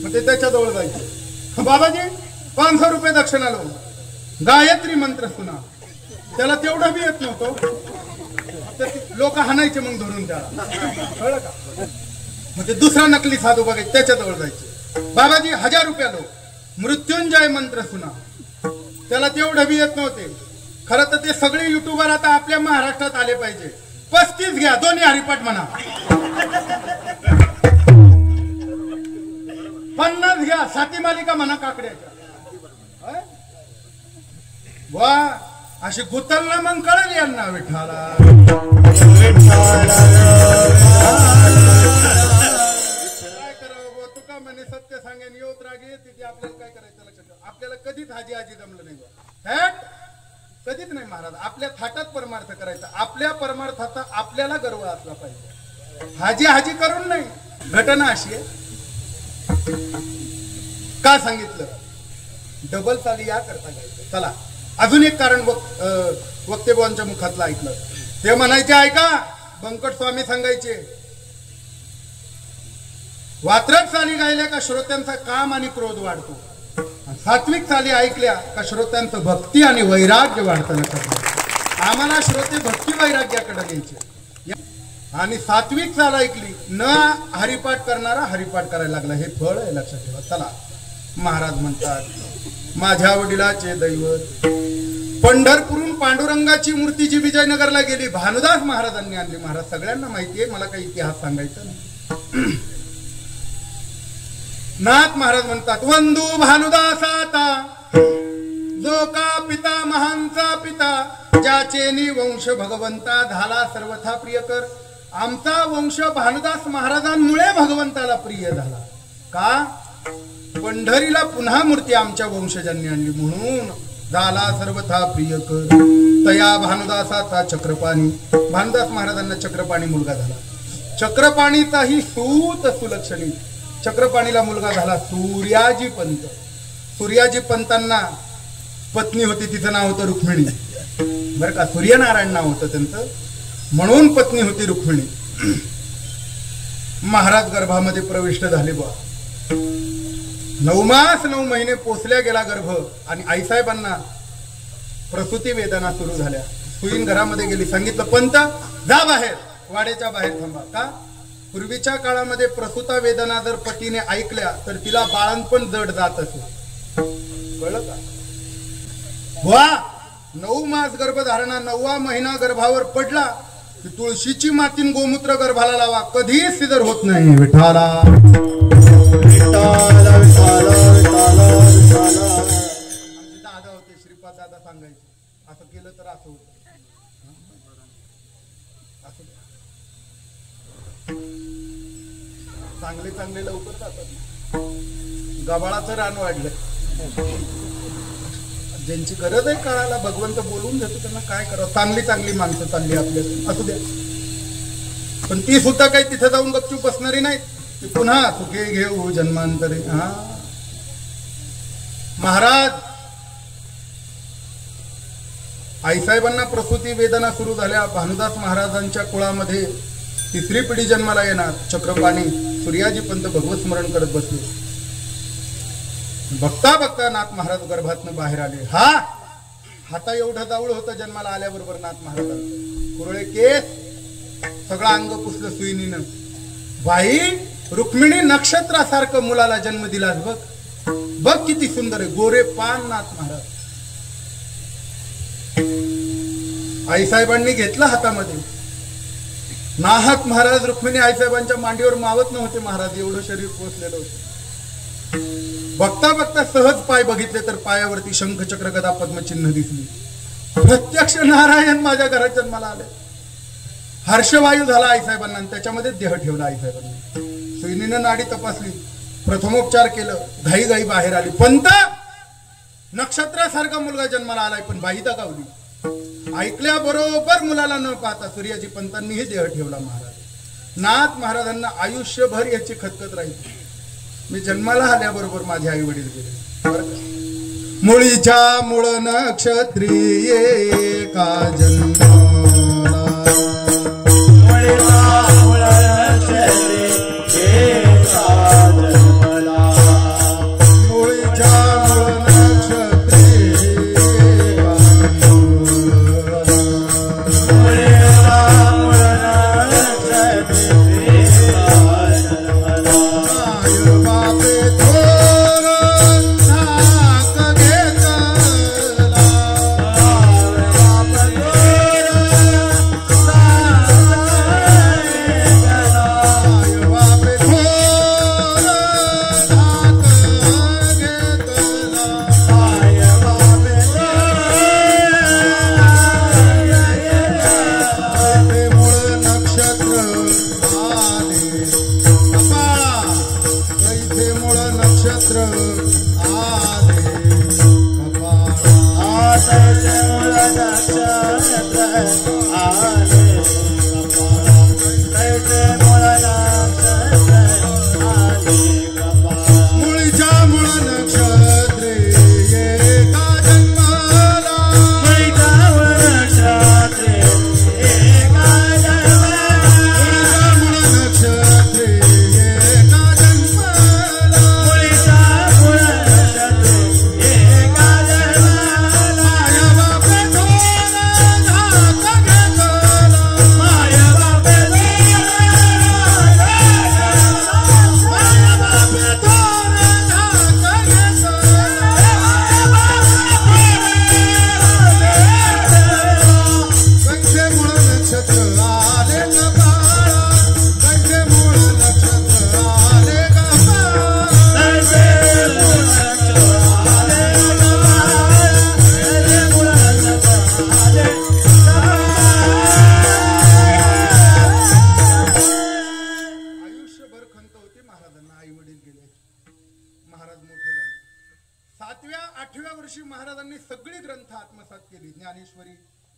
मग ते त्याच्या जवळ जायचे. बाबाजी 500 रुपये दक्षिणा लो, गायत्री मंत्र सुना. त्याला तेवढं बी येत नव्हतं. लोक हाणायचे मग धरून त्याला. कळलं का? मग ते दुसरा नकली साधू बघायचे, त्याच्या जवळ जायचे. बाबाजी 1000 रुपया लो, मृत्युंजय मंत्र सुना. त्याला तेवढं बी येत नव्हते. खरं तर ते सगळे युट्यूबर आता आपल्या महाराष्ट्रात आले पाहिजे. 35 घ्या, दोन्ही हरिपाठ म्हणा. 50 घ्या, 7 मालिका म्हणा काकड्याच्या. वा, अशी गुतलना मग कळेल यांना. विठ्ठला काय करावं, तुका म्हणे सत्य सांगेन योत राग येते. आपल्याला काय करायचं? लक्षात ठेवा. आपल्याला कधीच हाजी हाजी जमलं नाही. कधीच नाही महाराज. आपल्या थाटात परमार्थ करायचा. आपल्या परमार्थाचा आपल्याला गर्व असला पाहिजे. हाजी हाजी करून नाही. घटना अशी आहे, का सांगितलं, डबल चाली या करता घ्यायचं. चला अजून एक कारण वक्तेबुवांच्या मुखातलं ऐकलं. ते म्हणायचे, ऐका, बंकट स्वामी सांगायचे, वात्रट चाली गायल्या का श्रोत्यांचा काम आणि क्रोध वाढतो. सात्विक चाली ऐकल्या का श्रोत्यांचं भक्ती आणि वैराग्य वाढतं. आम्हाला श्रोते भक्ती वैराग्याकडे घ्यायचे. आणि सात्विक चाल ऐकली, न हरिपाठ करणारा हरिपाठ करायला लागला. हे फळ आहे. लक्षात ठेवा. चला, महाराज म्हणतात, माझ्या वडिलाचे दैवत पंढरपूरून पांडुरंगाची मूर्ती जी विजयनगरला गेली, भानुदास महाराजांनी आणली. महाराज सगळ्यांना माहिती आहे, मला काही इतिहास सांगायचा नाही. नाथ महाराज म्हणतात, वंदू भानुदासाता जो का पिता महांचा पिता, ज्याचे निवंश भगवंता झाला सर्वथा प्रियकर. आमचा वंश भानुदास महाराजांमुळे भगवंताला प्रिय झाला. का? पंढरीला पुन्हा मूर्ती आमच्या वंशजांनी आणली म्हणून झाला सर्वथा प्रियकर. तया भानुदासाचा चक्रपाणी, भानुदास महाराजांना चक्रपाणी मुलगा झाला. चक्रपाणीचाही सूत सुलक्षणी, चक्रपाणीला मुलगा झाला सूर्याजी पंत. सूर्याजी पंतांना पत्नी होती, तिचं नाव होतं रुक्मिणी. बरं का, सूर्यनारायण नाव होतं त्यांचं, म्हणून पत्नी होती रुक्मिणी. महाराज गर्भामध्ये प्रविष्ट झाले. बा 9 मास 9 महिने पोचल्या गेला गर्भ. आणि आईसाहेबांना प्रसूती वेदना सुरू झाल्या. सुईन घरामध्ये गेली. सांगितलं, पंत जा बाहेर, वाड्याच्या बाहेर थांबा. का? पूर्वीच्या काळामध्ये प्रसूता वेदना जर पतीने ऐकल्या तर तिला बाळंतपण जड जात असे. कळलं का? वा 9 मास गर्भधारणा, 9वा महिना गर्भावर पडला की तुळशीची मातीन गोमूत्र गर्भाला लावा, कधीच सिजर होत नाही. विठाला दादा होते, श्रीपाद दादा सांगायचे, असं केलं तर असं होतं. चांगले चांगले लवकर जातात. गबाळाचं रान वाढलं. ज्यांची गरज आहे काळाला भगवंत बोलून देतो त्यांना काय करावं. चांगली चांगली माणसं चालली आपल्या असू द्या, पण ती सुद्धा काही तिथे जाऊन गपचूप बसणारी नाहीत. ती पुन्हा सुखे घेऊ जन्मांतरे. हा महाराज आईसाहेबांना प्रसूती वेदना सुरू झाल्या. भानुदास महाराजांच्या कुळामध्ये तिसरी पिढी जन्माला येणार. चक्रपाणी सूर्याजी पंत भगवत स्मरण करत बसले. बघता बघता नाथ महाराज गर्भातनं बाहेर आले. हा हाता एवढं जावळ होतं जन्माला आल्याबरोबर नाथ महाराजांचं. कुरळे केस, सगळं अंग पुसलं सुईनीनं. बाई रुक्मिणी नक्षत्रासारखं मुलाला जन्म दिलास बघ. बघ किती सुंदर आहे. गोरे पान नाथ महाराज. आईसाहेबांनी घेतलं हातामध्ये. नाहक महाराज रुक्मिणी आईसाहेबांच्या मांडीवर मावत नव्हते महाराज, एवढं शरीर पोचलेलं होतं. बघता बघता सहज पाय बघितले तर पायावरती शंख चक्र गदा पद्मचिन्ह दिसली. प्रत्यक्ष नारायण माझ्या घरात जन्माला आले. हर्षवायू झाला आईसाहेबांना आणि त्याच्यामध्ये देह ठेवला आईसाहेबांनी. सुईनीनं नाडी तपासली, प्रथमोपचार केलं, घाई घाई बाहेर आली. पंत नक्षत्रासारखा मुलगा जन्माला आलाय, पण बाई दगावली. ऐकल्या बरोबर मुलाला न पाहता सूर्याजी पंतांनीही देह ठेवला. महाराज नाथ महाराजांना आयुष्यभर याची खतखत राहिली. मी जन्माला आल्याबरोबर माझे आई वडील गेले. मुळीच्या मूळ नक्षत्रिये का जन्माला,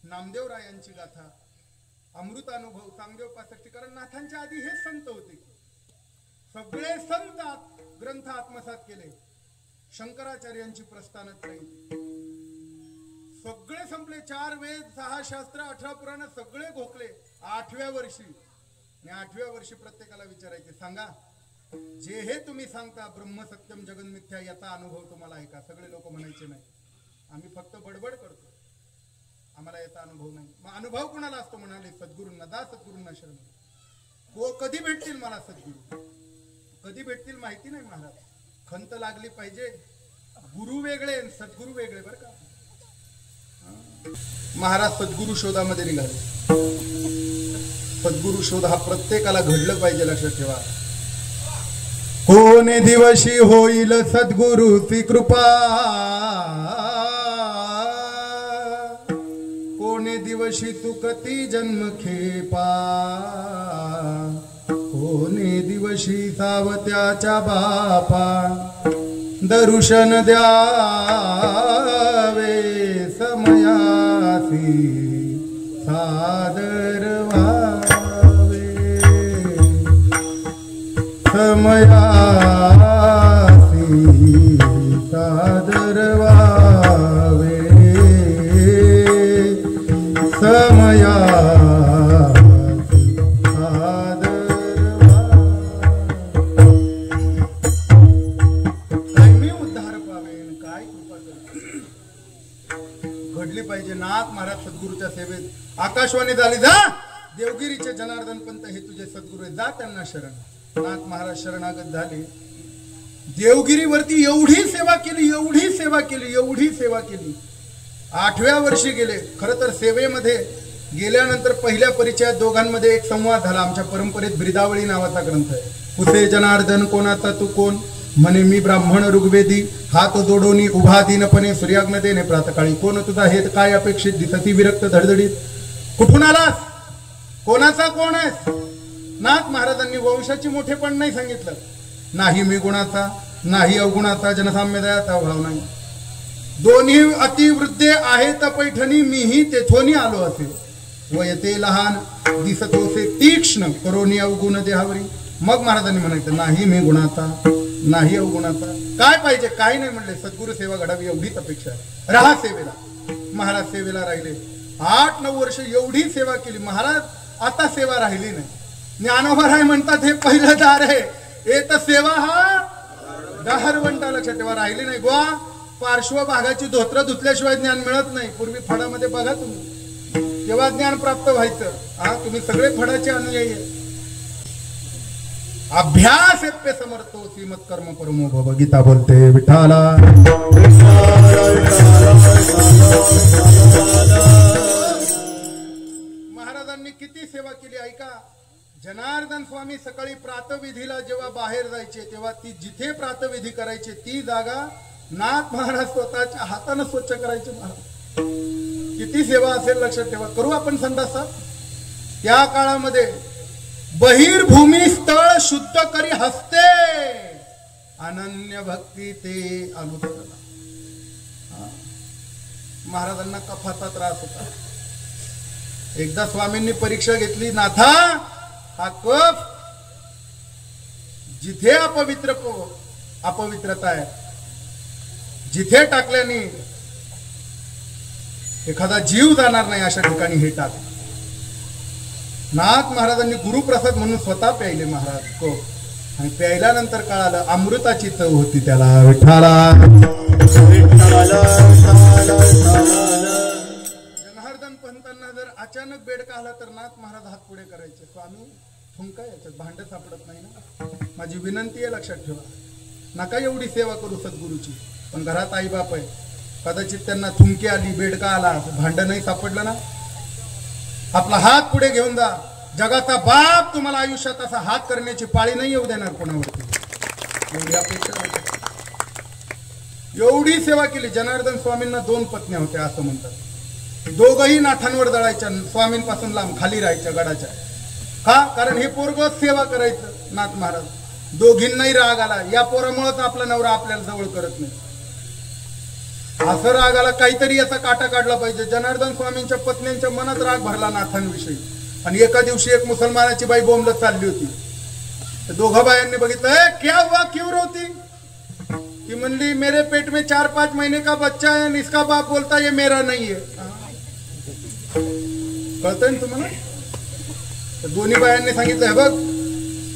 नामदेवरायांची गाथा, अमृतानुभव, चांगदेव पासष्टी. कारण नाथांच्या आधी हे संत होते. सगळे संत ग्रंथ आत्मसात केले. शंकराचार्यांची प्रस्थानच नाही. सगळे संपले. 4 वेद, 6 शास्त्र, 18 पुराण सगळे घोकले 8व्या वर्षी. आणि 8व्या वर्षी प्रत्येकाला विचारायचे, सांगा जे हे तुम्ही सांगता ब्रह्म सत्यम जगन मिथ्या याचा अनुभव तुम्हाला आहे का? सगळे लोक म्हणायचे नाही, आम्ही फक्त बडबड करतो, आम्हाला याचा अनुभव नाही. मग अनुभव कोणाला असतो? म्हणाले सद्गुरूंना. दा सद्गुरूंना शरण. कधी भेटतील मला सद्गुरू? कधी भेटतील माहिती नाही महाराज. खंत लागली पाहिजे. गुरु वेगळे सद्गुरू वेगळे बरं का. महाराज सद्गुरू शोधामध्ये निघाले. सद्गुरू शोध हा प्रत्येकाला घडलं पाहिजे, लक्षात ठेवा. कोणे दिवशी होईल सद्गुरूची कृपा, कोणे दिवशी चुकती जन्म खेपा, कोणे दिवशी सावत्याच्या बापा दर्शन द्यावे, सादर व्हावे समयासी सादर व्हावे समयासी सादर व्हावे मी उद्धार पावेन काय कृपा कर घडली पाहिजे नाथ महाराज सद्गुरूच्या सेवेत आकाशवाणी झाली जा देवगिरीचे जनार्दन पंत हे तुझे सद्गुरू आहेत जा त्यांना शरण नाथ महाराज शरणागत झाले देवगिरीवरती एवढी सेवा केली एवढी सेवा केली 8व्या वर्षी गेले खर तर सेवेमध्ये गेल्यानंतर पहिल्या परिचयात दोघांमध्ये एक संवाद झाला आमच्या परंपरेत ब्रिदावळी नावाचा ग्रंथ आहे कुसे जनार्दन कोणाचा तू कोण म्हणे मी ब्राह्मण ऋग्वेदी हात जोडोनी उभा दीनपणे सूर्याग्न देणे प्रातकाळी कोण तुझा हेत काय अपेक्षित दिसती विरक्त धडधडीत कुठून आलास कोणाचा कोण आहेस नाथ महाराजांनी वंशाची मोठेपण नाही सांगितलं नाही मी गुणाचा नाही अवगुणाचा जनसाम्य दयाचा भाव नाही दोन्ही अतिवृद्धे आहेत पैठणी मीही तेथोनी आलो असे वयते लहान दिसतोसे तीक्ष्ण करोनी अवगुण देहावरी मग महाराजांनी म्हणायचं नाही मी गुणाचा नाही अवगुणाचा काय पाहिजे काही नाही म्हणले सद्गुरु सेवा घडावी एवढीच अपेक्षा आहे राहा सेवेला महाराज सेवेला राहिले 8-9 वर्ष एवढी सेवा केली महाराज आता सेवा राहिली नाही ज्ञानोबा म्हणतात हे पहिलं दार आहे हे तर सेवा हा दहारवंटा लक्षात ठेवा राहिली नाही गोवा पार्श्वभागाची धोत्र धुतल्याशिवाय ज्ञान मिळत नाही पूर्वी फडामध्ये बघा तुम्ही तेव्हा ज्ञान प्राप्त व्हायचं हा तुम्ही सगळे फडाचे अनुयायी आहे अभ्यास पे समर्थो श्रीमत कर्म परमो भव गीता बोलते विठाला महाराजांनी किती सेवा केली ऐका जनार्दन स्वामी सकाळी प्रातविधीला जेव्हा बाहेर जायचे तेव्हा ती जिथे प्रातविधी करायचे ती जागा नाथ महाराज स्वतःच्या हाताने स्वच्छ करायचे महाराज किती सेवा असेल लक्षात ठेवा करू आपण संडासा त्या काळामध्ये बहिर्भूमी स्थळ शुद्ध करी हस्ते अनन्य भक्ती ते अनुसरला महाराजांना कफाचा त्रास होता एकदा स्वामींनी परीक्षा घेतली नाथा हा कफ जिथे अपवित्रता आहे जिथे टाकल्याने एखादा जीव जाणार नाही अशा ठिकाणी हे टाक नाथ महाराजांनी गुरुप्रसाद म्हणून स्वतः प्यायले महाराज को आणि प्यायल्यानंतर कळालं अमृताची चव होती त्याला विठाला जनार्दन पंतांना जर अचानक बेडका आला तर नाथ महाराज हात पुढे करायचे स्वामी थुंका याच्यात भांड सापडत नाही ना माझी विनंती आहे लक्षात ठेवा नका एवढी सेवा करू सद्गुरूची पण घरात आई बाप आहे कदाचित त्यांना थुंकी आली बेडका आला भांड नाही सापडलं ना आपला हात पुढे घेऊन जा जगाचा बाप तुम्हाला आयुष्यात असा हात करण्याची पाळी नाही येऊ देणार कोणावरती एवढी अपेक्षा एवढी सेवा केली जनार्दन स्वामींना 2 पत्न्या होत्या असं म्हणतात दोघही नाथांवर जळायच्या स्वामींपासून लांब खाली राहायच्या गडाच्या का कारण हे पोरग सेवा करायचं नाथ महाराज दोघींनाही राग आला या पोरामुळेच आपला नवरा आपल्याला जवळ करत नाही असं राग आला काहीतरी याचा काटा काढला पाहिजे जनार्दन स्वामींच्या पत्नींच्या मनात राग भरला नाथांविषयी आणि एका दिवशी एक मुसलमानाची बाई बोंबलत चालली होती तर दोघा बायांनी बघितलं क्या हुआ क्यों रोती ती म्हणली मेरे पेट में 4-5 महीने का बच्चा है और इसका बाप बोलता ये मेरा नहीं है कळतंय ना तुम्हाला तर दोन्ही बायांनी सांगितलं बघ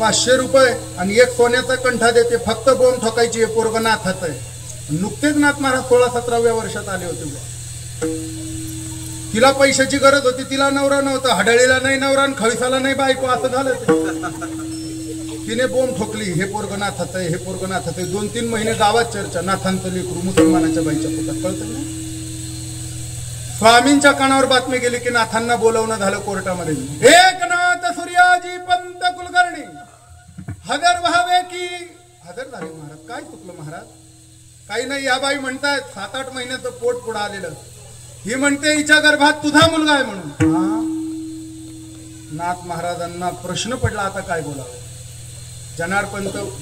500 रुपये आणि एक सोन्याचा कंठा देते फक्त बोंब ठोकायची पोरग नाथाच आहे नुकतेच नाथ महाराज 16-17व्या वर्षात आले होते तिला पैशाची गरज होती तिला नवरा नव्हता हडळीला नाही नवरा आणि खविसाला नाही बायको असं झालं तिने बोंब ठोकली हे पोरग नाथाच आहे हे पोरग नाथाच आहे 2-3 महिने गावात चर्चा नाथांचं लेकरू मुसलमानाच्या बाईच्या पोटात कळतं ना स्वामींच्या कानावर बातमी गेली की नाथांना बोलवणं झालं कोर्टामध्ये एकनाथ सूर्याजी पंत कुलकर्णी हजर व्हावे की हजर झाले महाराज काय चुकलं महाराज काही नाही या बाई म्हणतायत 7-8 महिन्याचं पोट पुढं आलेलं ही म्हणते हिच्या गर्भात तुझा मुलगा आहे म्हणून नाथ महाराजांना प्रश्न पडला आता काय बोलावं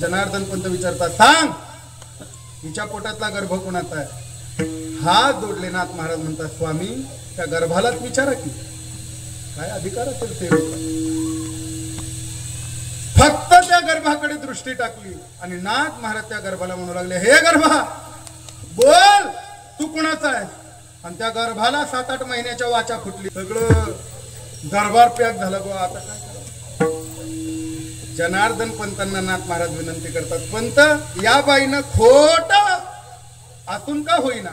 जनार्दन पंत विचारतात सांग हिच्या पोटातला गर्भ कोणाचा आहे हात जोडले. नाथ महाराज म्हणतात, स्वामी त्या गर्भालाच विचारा की काय अधिकार असेल ते लोक. फक्त त्या गर्भाकडे दृष्टी टाकली आणि नाथ महाराज त्या गर्भाला म्हणू लागले, हे गर्भा बोल तू कुणाचा आहे. आणि त्या गर्भाला 7-8 महिन्याच्या वाचा फुटली. सगळं दरबार पॅक झालं. गो आता काय करावं. जनार्दन पंतांना नाथ महाराज विनंती करतात, पंत या बाईनं खोट आतून का होईना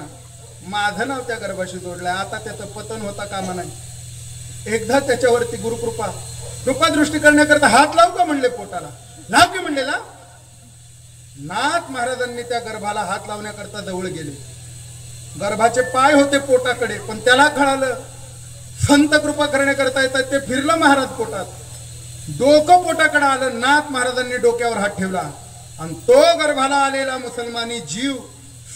माझं नाव त्या गर्भाशी जोडलंय. आता त्याचं पतन होता कामा नाही. एकदा त्याच्यावरती गुरुकृपा कृपादृष्टी करण्याकरता हात लावू का म्हणले पोटाला. लाव की म्हणले ना. नाथ महाराजांनी त्या गर्भाला हात लावण्याकरता जवळ गेले. गर्भाचे पाय होते पोटाकडे, पण त्याला कळालं संत कृपा करण्याकरता येतात ते. फिरलं महाराज पोटात, डोकं पोटाकडे आलं. नाथ महाराजांनी डोक्यावर हात ठेवला आणि तो गर्भाला आलेला मुसलमानी जीव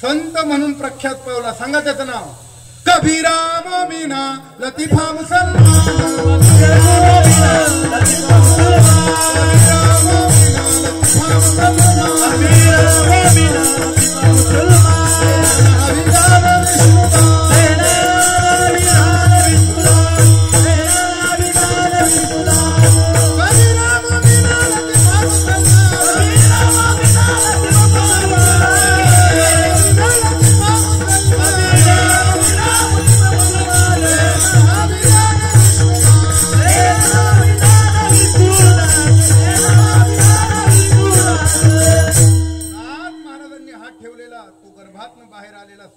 संत म्हणून प्रख्यात पावला. सांगा त्याचं नाव. कबीरा मोमिना लतीफा मुसलमान.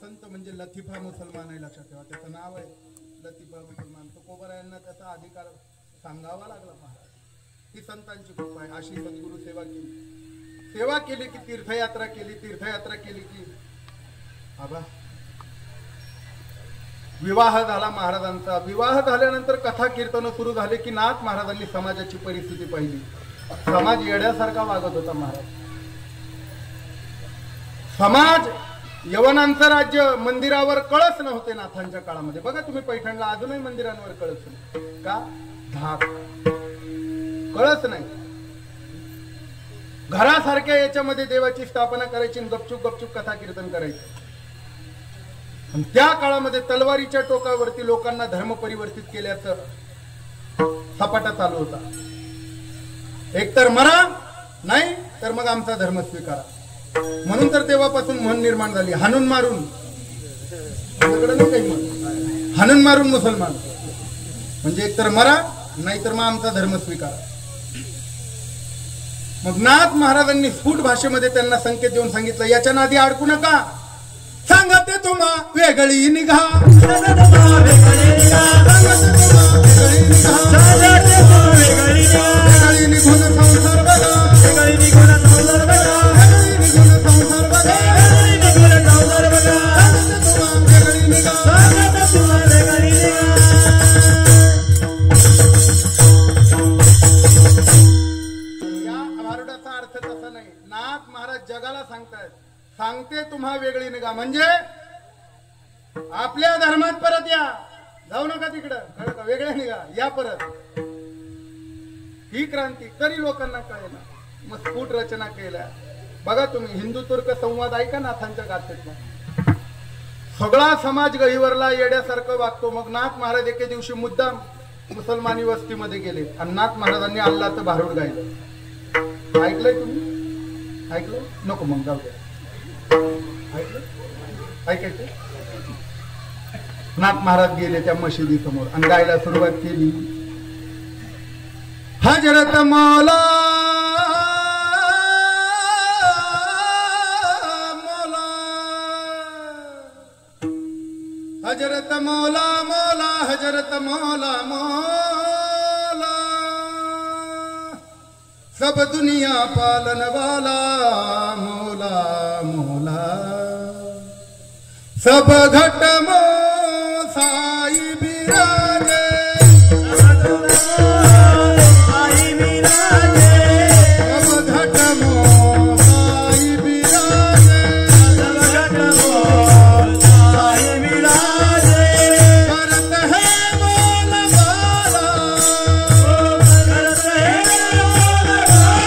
संत म्हणजे लतीफा मुसलमान आहे. लक्षात ठेवा त्याचं नाव आहे लतीफा मुसलमान. तुकोबरा यांना त्याचा अधिकार सांगावा लागला महाराज. ही संतांची कृपा आहे. अशी सद्गुरु सेवा केली. सेवा केली की तीर्थयात्रा केली. तीर्थयात्रा केली की आबा विवाह झाला महाराजांचा. विवाह झाल्यानंतर कथा कीर्तन सुरू झाले की नाथ महाराजांनी समाजाची परिस्थिती पाहिली. समाज येड्यासारखा वागत होता महाराज. समाज यवनांचं राज्य. मंदिरावर कळस नव्हते नाथांच्या काळामध्ये. बघा तुम्ही पैठणला अजूनही मंदिरांवर कळस नाही. का? धाक. कळस नाही. घरासारख्या याच्यामध्ये देवाची स्थापना करायची, गपचूप गपचूप कथा कीर्तन करायचं. आणि त्या काळामध्ये तलवारीच्या टोकावरती लोकांना धर्म परिवर्तित केल्याचं सपाटा चालू होता. एकतर मरा, नाही तर मग आमचा धर्म स्वीकारा. म्हणून तर तेव्हापासून म्हण निर्माण झाली, हाणून मारून. हाणून मारून मुसलमान म्हणजे एकतर मरा, नाहीतर मग आमचा धर्म स्वीकारा. मग नाथ महाराजांनी स्फुट भाषेमध्ये त्यांना संकेत देऊन सांगितलं, याच्या नादी अडकू नका. सांगते तुम्हा वेगळी निघा. वेगळी निघून संसार बघा. जगाला सांगतायत, सांगते तुम्हा वेगळी निघा म्हणजे आपल्या धर्मात परत या. जाऊ नका तिकडं. कळलं का? वेगळे निघा, या परत. ही क्रांती तरी लोकांना कळेना. मग स्फुट रचना केल्या. बघा तुम्ही हिंदू तुर्क संवाद ऐका नाथांच्या गाथेतला. सगळा समाज गहिवरला येड्यासारखं वागतो. मग नाथ महाराज एके दिवशी मुद्दाम मुसलमानी वस्तीमध्ये गेले आणि नाथ महाराजांनी अल्लाहचं भारूड गायलं. ऐकलंय तुम्ही? ऐकलं? नको मग जाऊ द्या. ऐकलं? ऐकायचं? नाथ महाराज गेले त्या मशिदी समोर आणि गायला सुरुवात केली. हजरत मौला मौला, हजरत मौला मौला, हजरत मौला मौला, सब दुनिया पालन वाला मौला मौला, सब घट मो साई बिराजे, साई बिराजे, सब घट मो साई बिराजे, सब घट मो साई बिराजे, करत है मोल वाला, करत है मोल वाला,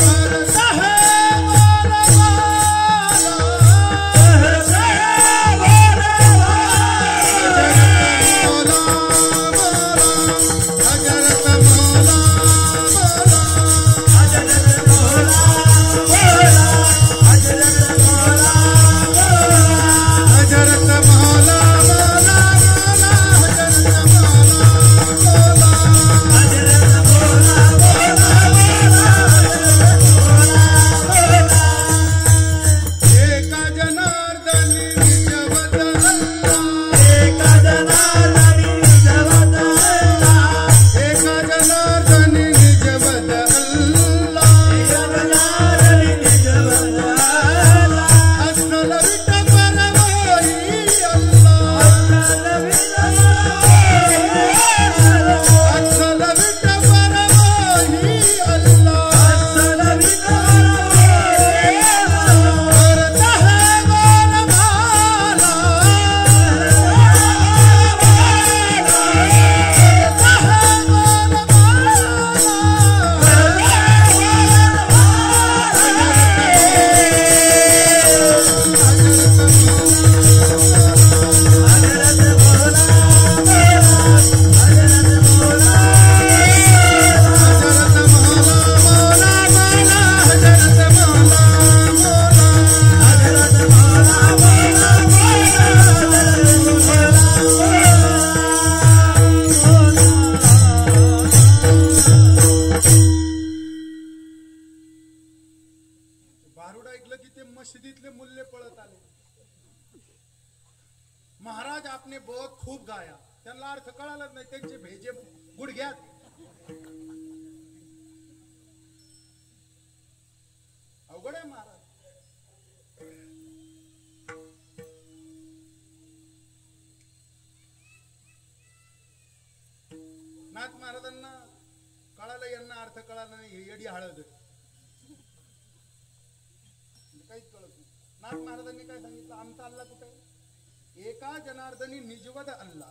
करत है मोल वाला, करत है आपने बहुत खूप गाया, त्यांना अर्थ कळालाच नाही, त्यांचे भेजे गुडघ्यात. अवघड आहे महाराज. नाथ महाराजांना कळालं, यांना अर्थ कळाला नाही, हे येडी हळद काहीच कळत नाही. नाथ महाराजांनी काय सांगितलं, आमचा अल्ला कुठे आहे? एका जनार्दनी निजवद अल्ला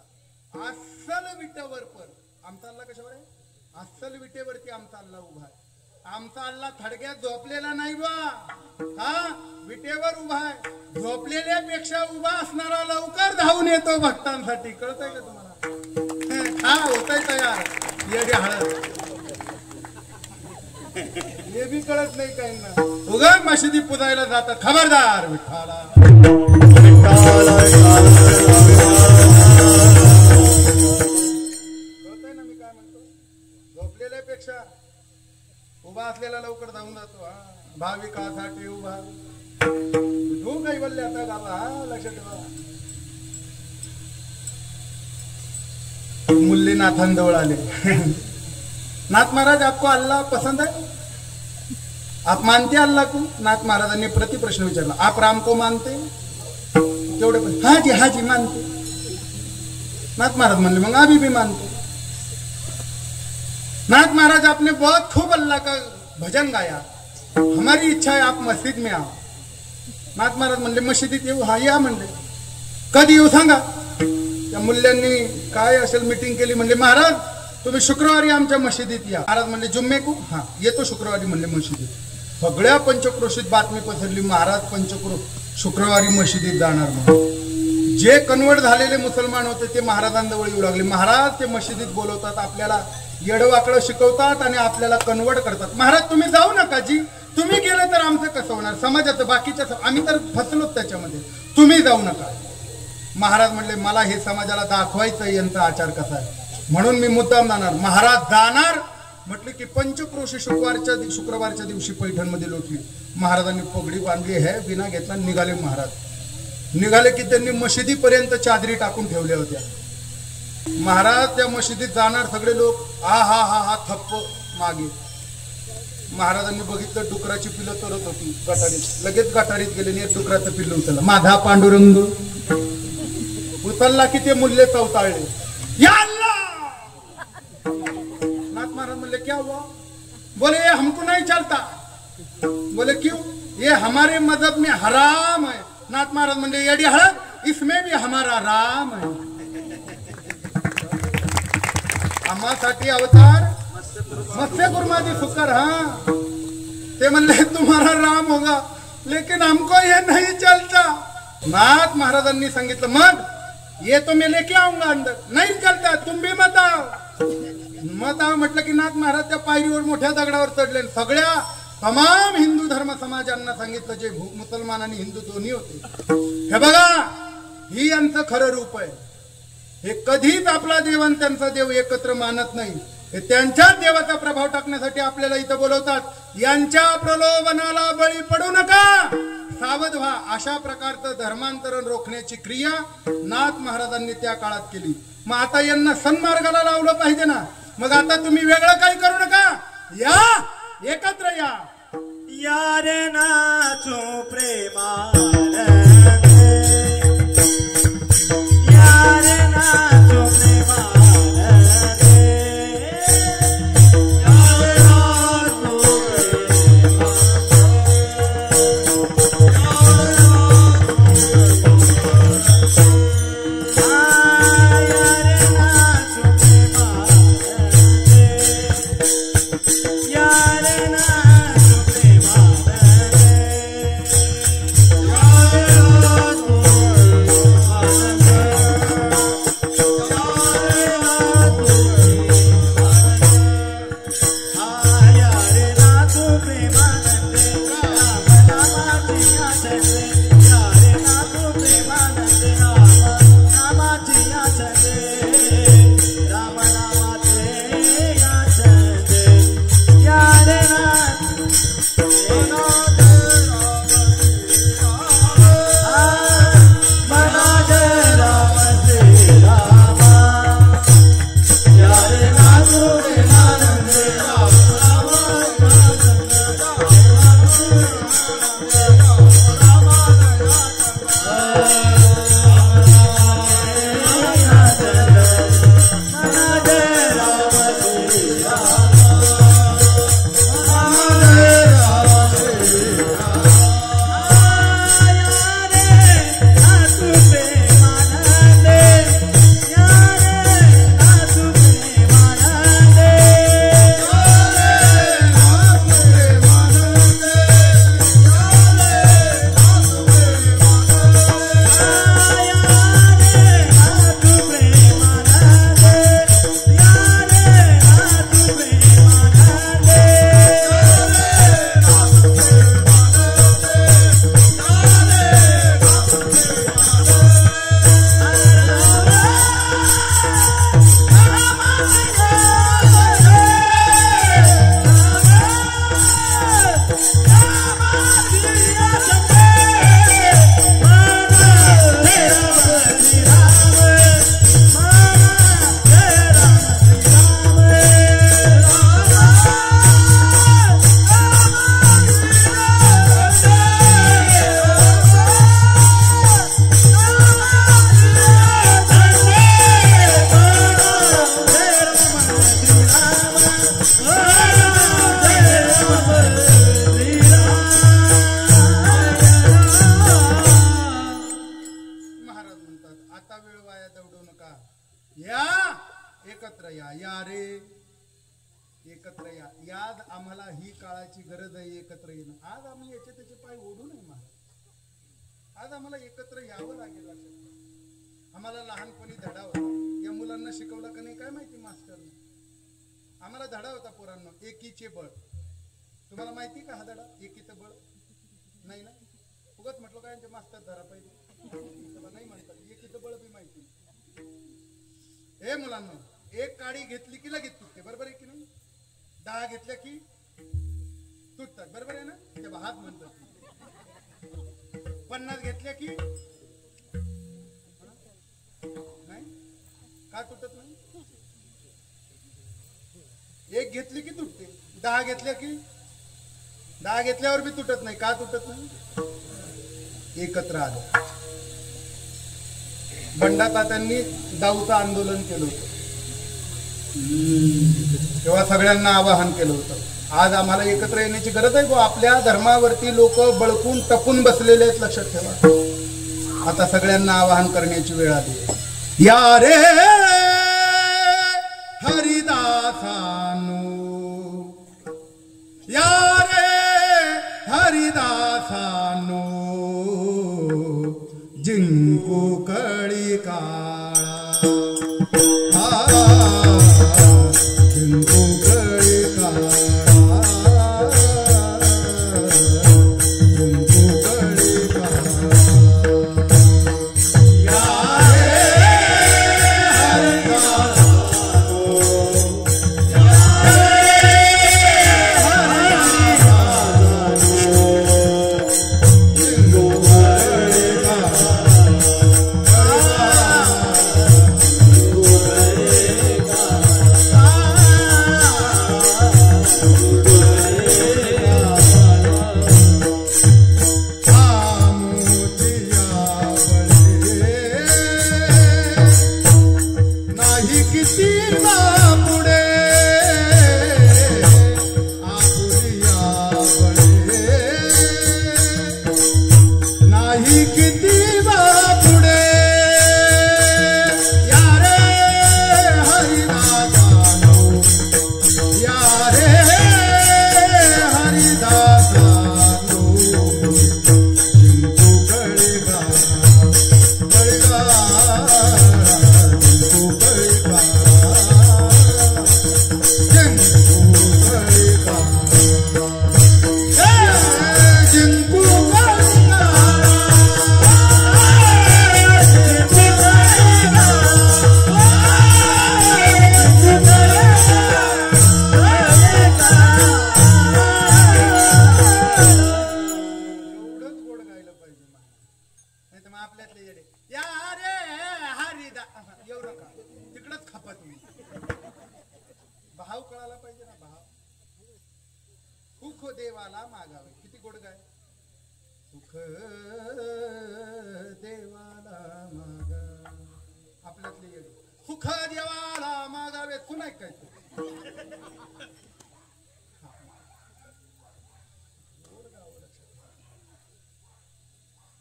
अस्सल विटेवर पर. आमचा अल्ला कशावर आहे? अस्सल विटेवरती आमचा अल्ला उभा आहे. आमचा अल्ला थडग्यात झोपलेला नाही बा, हा विटेवर उभा आहे. झोपलेल्यापेक्षा उभा असणारा लवकर धावून येतो भक्तांसाठी. कळतंय का तुम्हाला? हा होतंय तयार येडी हळद. हे बी कळत नाही काही ना, उगा मशिदी पुजायला जातात. खबरदार विठ्ठला. कळतंय ना मी काय म्हणतो? झोपलेल्यापेक्षा उभा असलेला लवकर धावून जातो. हा भाविकासाठी उभा. तू काही बोलले आता गावा, हा लक्षात ठेवा. मुल्ली नाथांजवळ आले. नाथ महाराज आपको अल्लाह पसंद है? आप मानते अल्लाह को? नाथ महाराजांनी प्रति प्रश्न विचारला. आप राम को मानते? तेवढे हाँ जी मानते. नाथ महाराज म्हणले मग आम्ही भी मानते. नाथ महाराज आपने बहुत खूब अल्लाह का भजन गाया, हमारी इच्छा है आप मस्जिद में आओ. नाथ महाराज म्हणले मस्जिदीत येऊ? हा या म्हणले. कधी येऊ सांगा. त्या मुल्यांनी काय असेल मीटिंग केली. म्हणले महाराज तुम्ही शुक्रवारी आमच्या मशिदीत या. महाराज म्हणले जुम्मे को? हा येतो शुक्रवारी म्हणले मशिदीत. सगळ्या पंचक्रोशीत बातमी पसरली, महाराज पंचक्रोश शुक्रवारी मशिदीत जाणार म्हणून. जे कन्वर्ट झालेले मुसलमान होते ते महाराजांजवळ येऊ लागले. महाराज ते मशिदीत बोलवतात, आपल्याला येडवाकडं शिकवतात आणि आपल्याला कन्वर्ट करतात. महाराज तुम्ही जाऊ नका जी, तुम्ही गेले तर आमचं कसं होणार? समाजाचं बाकीच्या आम्ही तर फसलोच त्याच्यामध्ये, तुम्ही जाऊ नका. महाराज म्हणले मला हे समाजाला दाखवायचं यांचा आचार कसा आहे, म्हणून मी मुद्दाम जाणार. महाराज जाणार म्हटलं की पंचक्रोशी शुक्रवारच्या दिवशी पैठणमध्ये लोटली. महाराजांनी पगडी बांधली है, विना घेतला, निघाले. महाराज निघाले की त्यांनी मशिदीपर्यंत चादरी टाकून ठेवल्या होत्या. महाराज त्या मशिदीत जाणार, सगळे लोक हा हा हा हा थप्प मागे. महाराजांनी बघितलं डुकराची पिलं तरत होती गटारीत. लगेच गटारीत गेले आणि डुकराचं पिल्लं उचललं. माझा पांडुरंग उचलला की ते मुल्ले चवताळले. या अल्लाह. नाथ महाराज बोले क्या हुआ? बोले ये हमको नहीं चलता. बोले क्यों? ये हमारे मजहब में हराम है. नाथ महाराज बोले येडी हळद, इसमें भी हमारा राम है. आम्हासाठी अवतार मत्स्य कुर्मादी सुकर. हाँ ते म्हणले तुम्हारा राम होगा लेकिन हमको ये नहीं चलता. नाथ महाराजांनी सांगितलं मग ये तो मैं लेके आऊंगा अंदर. नहीं चलता तुम भी मत आओ. मत आओ म्हटलं की नाथ महाराज त्या पायरीवर मोठ्या दगडावर चढले. सगळ्या तमाम हिंदू धर्म समाजांना सांगितलं, जे मुसलमान आणि हिंदू दोन्ही होते, हे बघा ही यांचं खरं रूप आहे. हे कधीच आपला देव आणि त्यांचा देव एकत्र मानत नाही. हे त्यांच्याच देवाचा प्रभाव टाकण्यासाठी आपल्याला इथं बोलवतात. यांच्या प्रलोभनाला बळी पडू नका, सावध व्हा. अशा प्रकारचं धर्मांतरण रोखण्याची क्रिया नाथ महाराजांनी त्या काळात केली. मग आता यांना सन्मार्गाला लावलं पाहिजे ना. मग आता तुम्ही वेगळं काही करू नका, या एकत्र या. यार नाचो प्रेमाने, यार नाचो प्रेमाने, यार नाचो प्रेमाने, यार नाचो या रे एकत्र या. याद आम्हाला ही काळाची गरज आहे एकत्र येणं. आज आम्ही याचे त्याचे पाय ओढू नये महाराज. आज आम्हाला एकत्र यावं लागेल. आम्हाला लहानपणी धडा होता. या मुलांना शिकवला का नाही काय माहिती मास्टरने. आम्हाला धडा होता पोरांनो एकीचे बळ. तुम्हाला माहिती का हा धडा एकीचं बळ नाही ना. उगाच म्हटलं काय यांचे मास्टर धरा पाहिजे नाही म्हणतात. एकीचं बळ बी माहिती. हे मुलांना एक काडी घेतली की लगेच तुटते बरोबर आहे की नाही. 10 घेतल्या की तुटतात बरोबर आहे ना. ते हात म्हणतात. 50 घेतल्या की नाही का तुटत नाही. एक घेतली की तुटते. 10 घेतल्या की 10 घेतल्यावर बी तुटत नाही. का तुटत नाही. एकत्र आलं. बंडा तात्यांनी दाऊचं आंदोलन केलं होतं. तेव्हा सगळ्यांना आवाहन केलं होतं. आज आम्हाला एकत्र येण्याची गरज आहे. आपल्या धर्मावरती लोक बळकून टपून बसलेले आहेत लक्षात ठेवा. आता सगळ्यांना आवाहन करण्याची वेळ आली. या रे हरिदासानो या रे हरिदासानो जिंकू कळी काळा जिंकू कळी काळा जिंकू कळी काळा. या रे हरिदासानो या रे देवाला मागावे. किती गोड गाय. सुख देवाला मागावे. आपल्यातले येडे सुख देवाला मागावे. तू नाही काय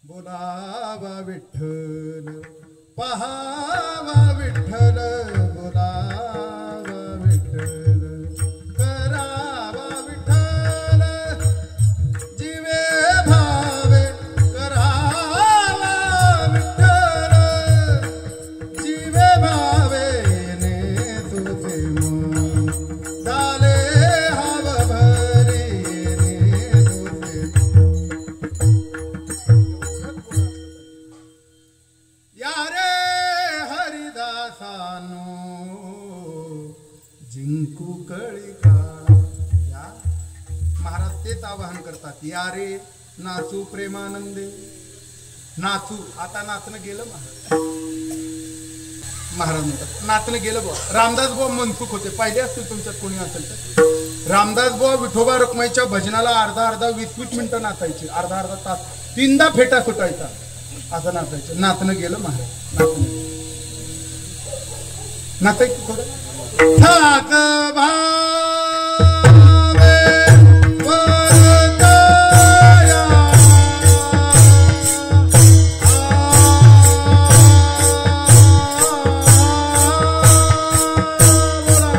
बोलावा विठ्ठल पहावा विठ्ठल बोलावा विठ्ठल करावा विठ्ठल जीवे भावे करावा विठ्ठल जीवे भावे ने तुझे मन झाले हव भरी ने तुझे. या रे हरिदासानो जिंकू कळी काळा. या महाराज तेच आवाहन करतात. या रे नाचू प्रेमानंदे. नाचू. आता नाचणं गेलं महाराज म्हणतात नाचणं गेलं बुवा. रामदास बुवा मनसुख होते. पाहिले असतील तुमच्यात कोणी असेल तर. रामदास बुवा विठोबा रखुमाईच्या भजनाला अर्धा 20-20 मिनिटं नाचायची. अर्धा तास 3दा फेटा सुटायचा. असं नाचायचं. नाचणं गेलं महाराज. नाचायचं थोडं. ठाक भावे वरताया बोला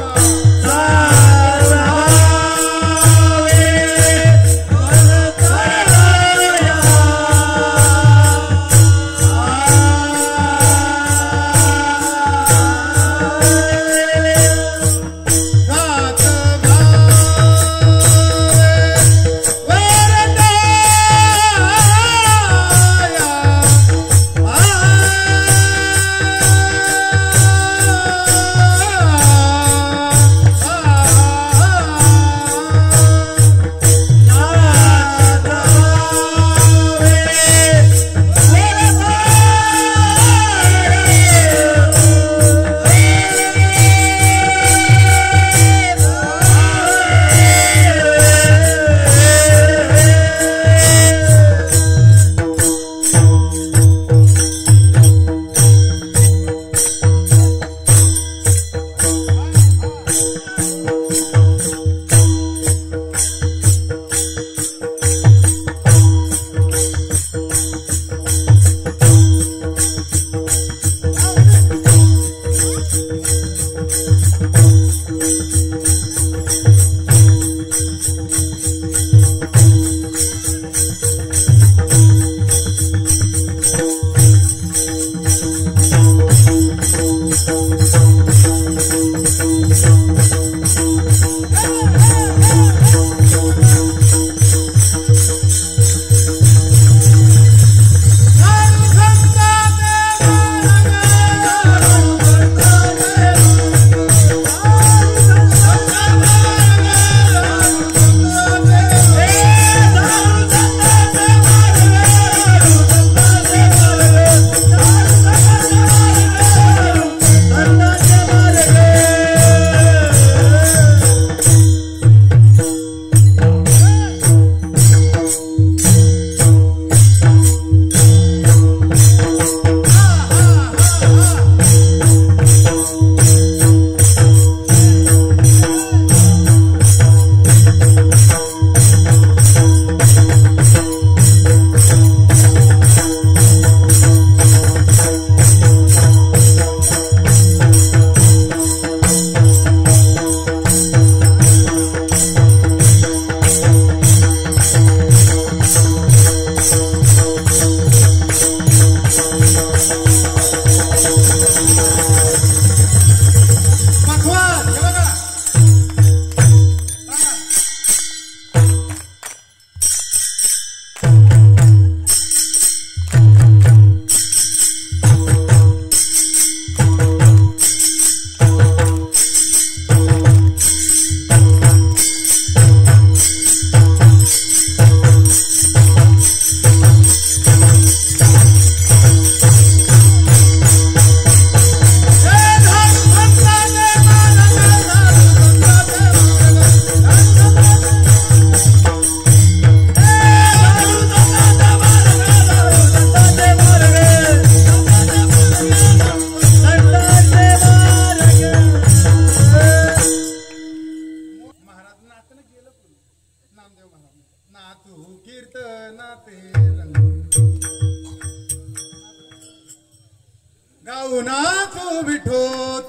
गाऊनाचो विठो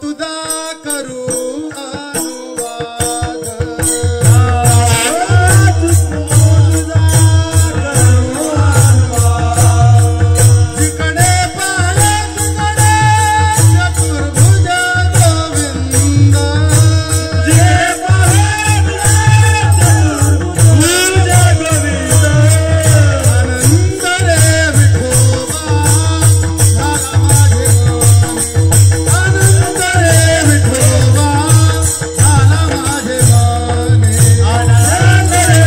तुझा करू अनुवाद जिकडे पाले तिकडे चतुर्भुज गोविंद जे पाले चतुर्भुज गोविंद आनंद रे विठोबा झाला माझे आनंद रे विठोबा झाला माझे माने आनंद रे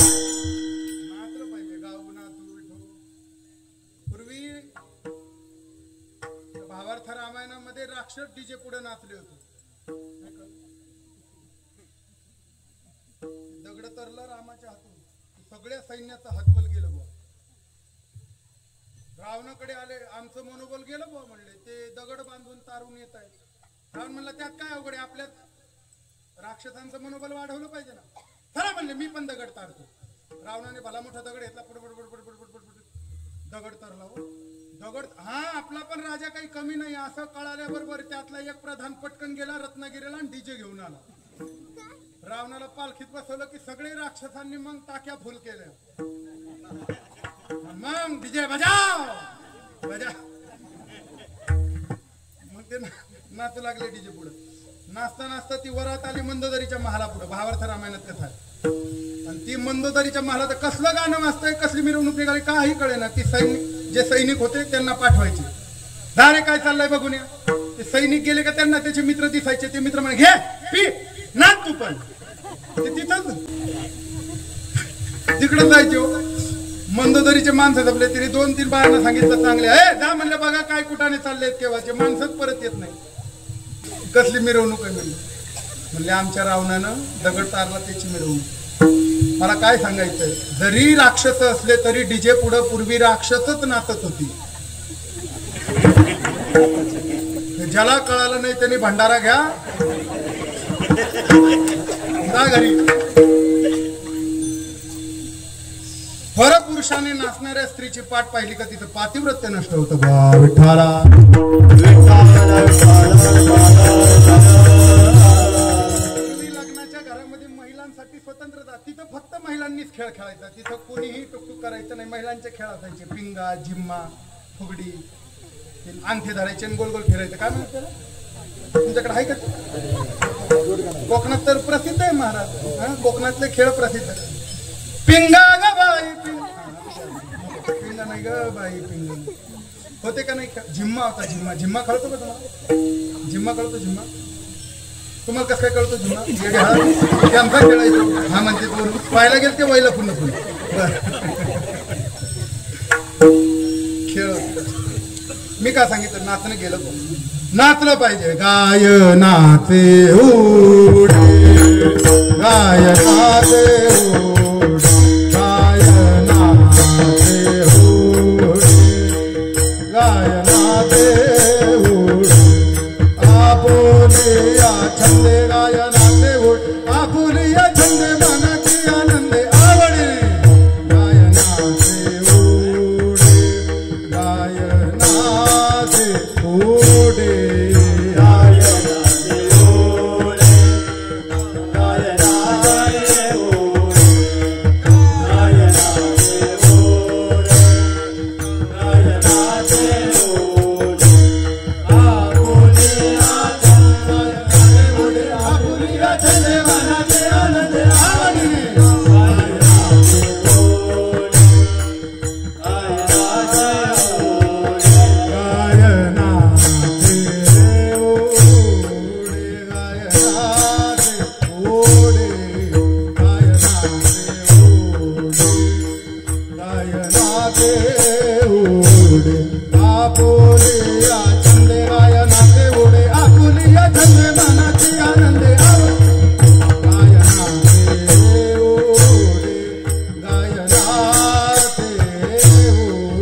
नाचलं पाहिजे गावना तू विठो. पूर्वी भावार्थ रामायणामध्ये राक्षस डीजे पुढे नाचले होते. दगड तरला रामाच्या हातून सगळ्या सैन्याचं हातबल गेलं बुवा. रावणाकडे आले आमचं मनोबल गेलं बुवा म्हणले ते दगड बांधून तारून येत आहेत. रावण म्हणलं त्यात काय अवघड आहे आपल्यात राक्षसांचं मनोबल वाढवलं पाहिजे ना. चला म्हणले मी पण दगड तारतो. रावणाने भला मोठा दगड घेतला दगड तरला हो. दगड हा आपला पण राजा काही कमी नाही असं कळाल्याबरोबर त्यातला एक प्रधान पटकन गेला रत्नागिरीला आणि डीजे घेऊन आला. रावणाला पालखीत बसवलं की सगळे राक्षसांनी मग टाक्या फुल केल्या. मग डीजे बजाव बजा मग ते नाचू लागले डीजे पुढे. नाचता नाचता ती वरात आली मंदोदरीच्या महाला पुढे. भावार्थ रामायणात कथा आहे. आणि ती मंदोदरीच्या महालात कसलं गाणं वाजतंय कसली मिरवणूक निघाली काही कळे ना. ती जे सैनिक होते त्यांना पाठवायचे. दारे काय चाललंय बघून या. ते सैनिक गेले का त्यांना त्याचे मित्र दिसायचे. ते मित्र म्हणे घे पी नाच तू पण. ते तिथंच तिकडं जायचे. मंदोदरीचे माणसं जपले तिने 2-3 बायांना सांगितलं चांगले जा म्हणले बघा काय कुठाने चाललेत केव्हाचे माणसंच परत येत नाही. कसली मिरवणूक आहे म्हणले आमच्या रावणानं दगड तारला त्याची मिरवणूक. मला काय सांगायचंय जरी राक्षस असले तरी डीजे पुढे पूर्वी राक्षसच नाचत होती. ज्याला कळालं नाही त्यांनी भंडारा घ्या जा घरी. परपुरुषाने नाचणाऱ्या स्त्रीची पाठ पाहिली का तिथं पातिव्रत्य नष्ट होतं. बा विठ्ठला लग्नाच्या घरामध्ये महिलांसाठी स्वतंत्रता तिथं फक्त फक्त महिलांनीच खेळ खेळायचा, तिथं कुणीही टुकटुक करायचं नाही. महिलांचे खेळ असायचे, पिंगा, झिम्मा, फुगडी, अंगठी धरायचे आणि गोल गोल फिरायचं. काय म्हणतात त्याला? तुमच्याकडे आहे का? कोकणात तर प्रसिद्ध आहे महाराज. कोकणातले खेळ प्रसिद्ध. पिंगा ग बाई पिंगा नाही ग बाई पिंगा होते का नाही? झिम्मा होता. झिम्मा कळतो का तुम्हाला? झिम्मा कळतो? झिम्मा तुम्हाला कसं काय कळतो? झिम्मा आमचा खेळायचो. हा म्हणते तो पाहायला गेल ते वयला पुन्हा खेळ. मी काय सांगितलं? नाचणं गेलं तो नाचलं पाहिजे. गायनाचे उडे गायनाचे उडे गायनाचे उडे गायनाचे उडे आपुलिया छंदे गायनाचे उडे आपुलिया छंदे मनाची आनंदे आवडे गायनाचे उडे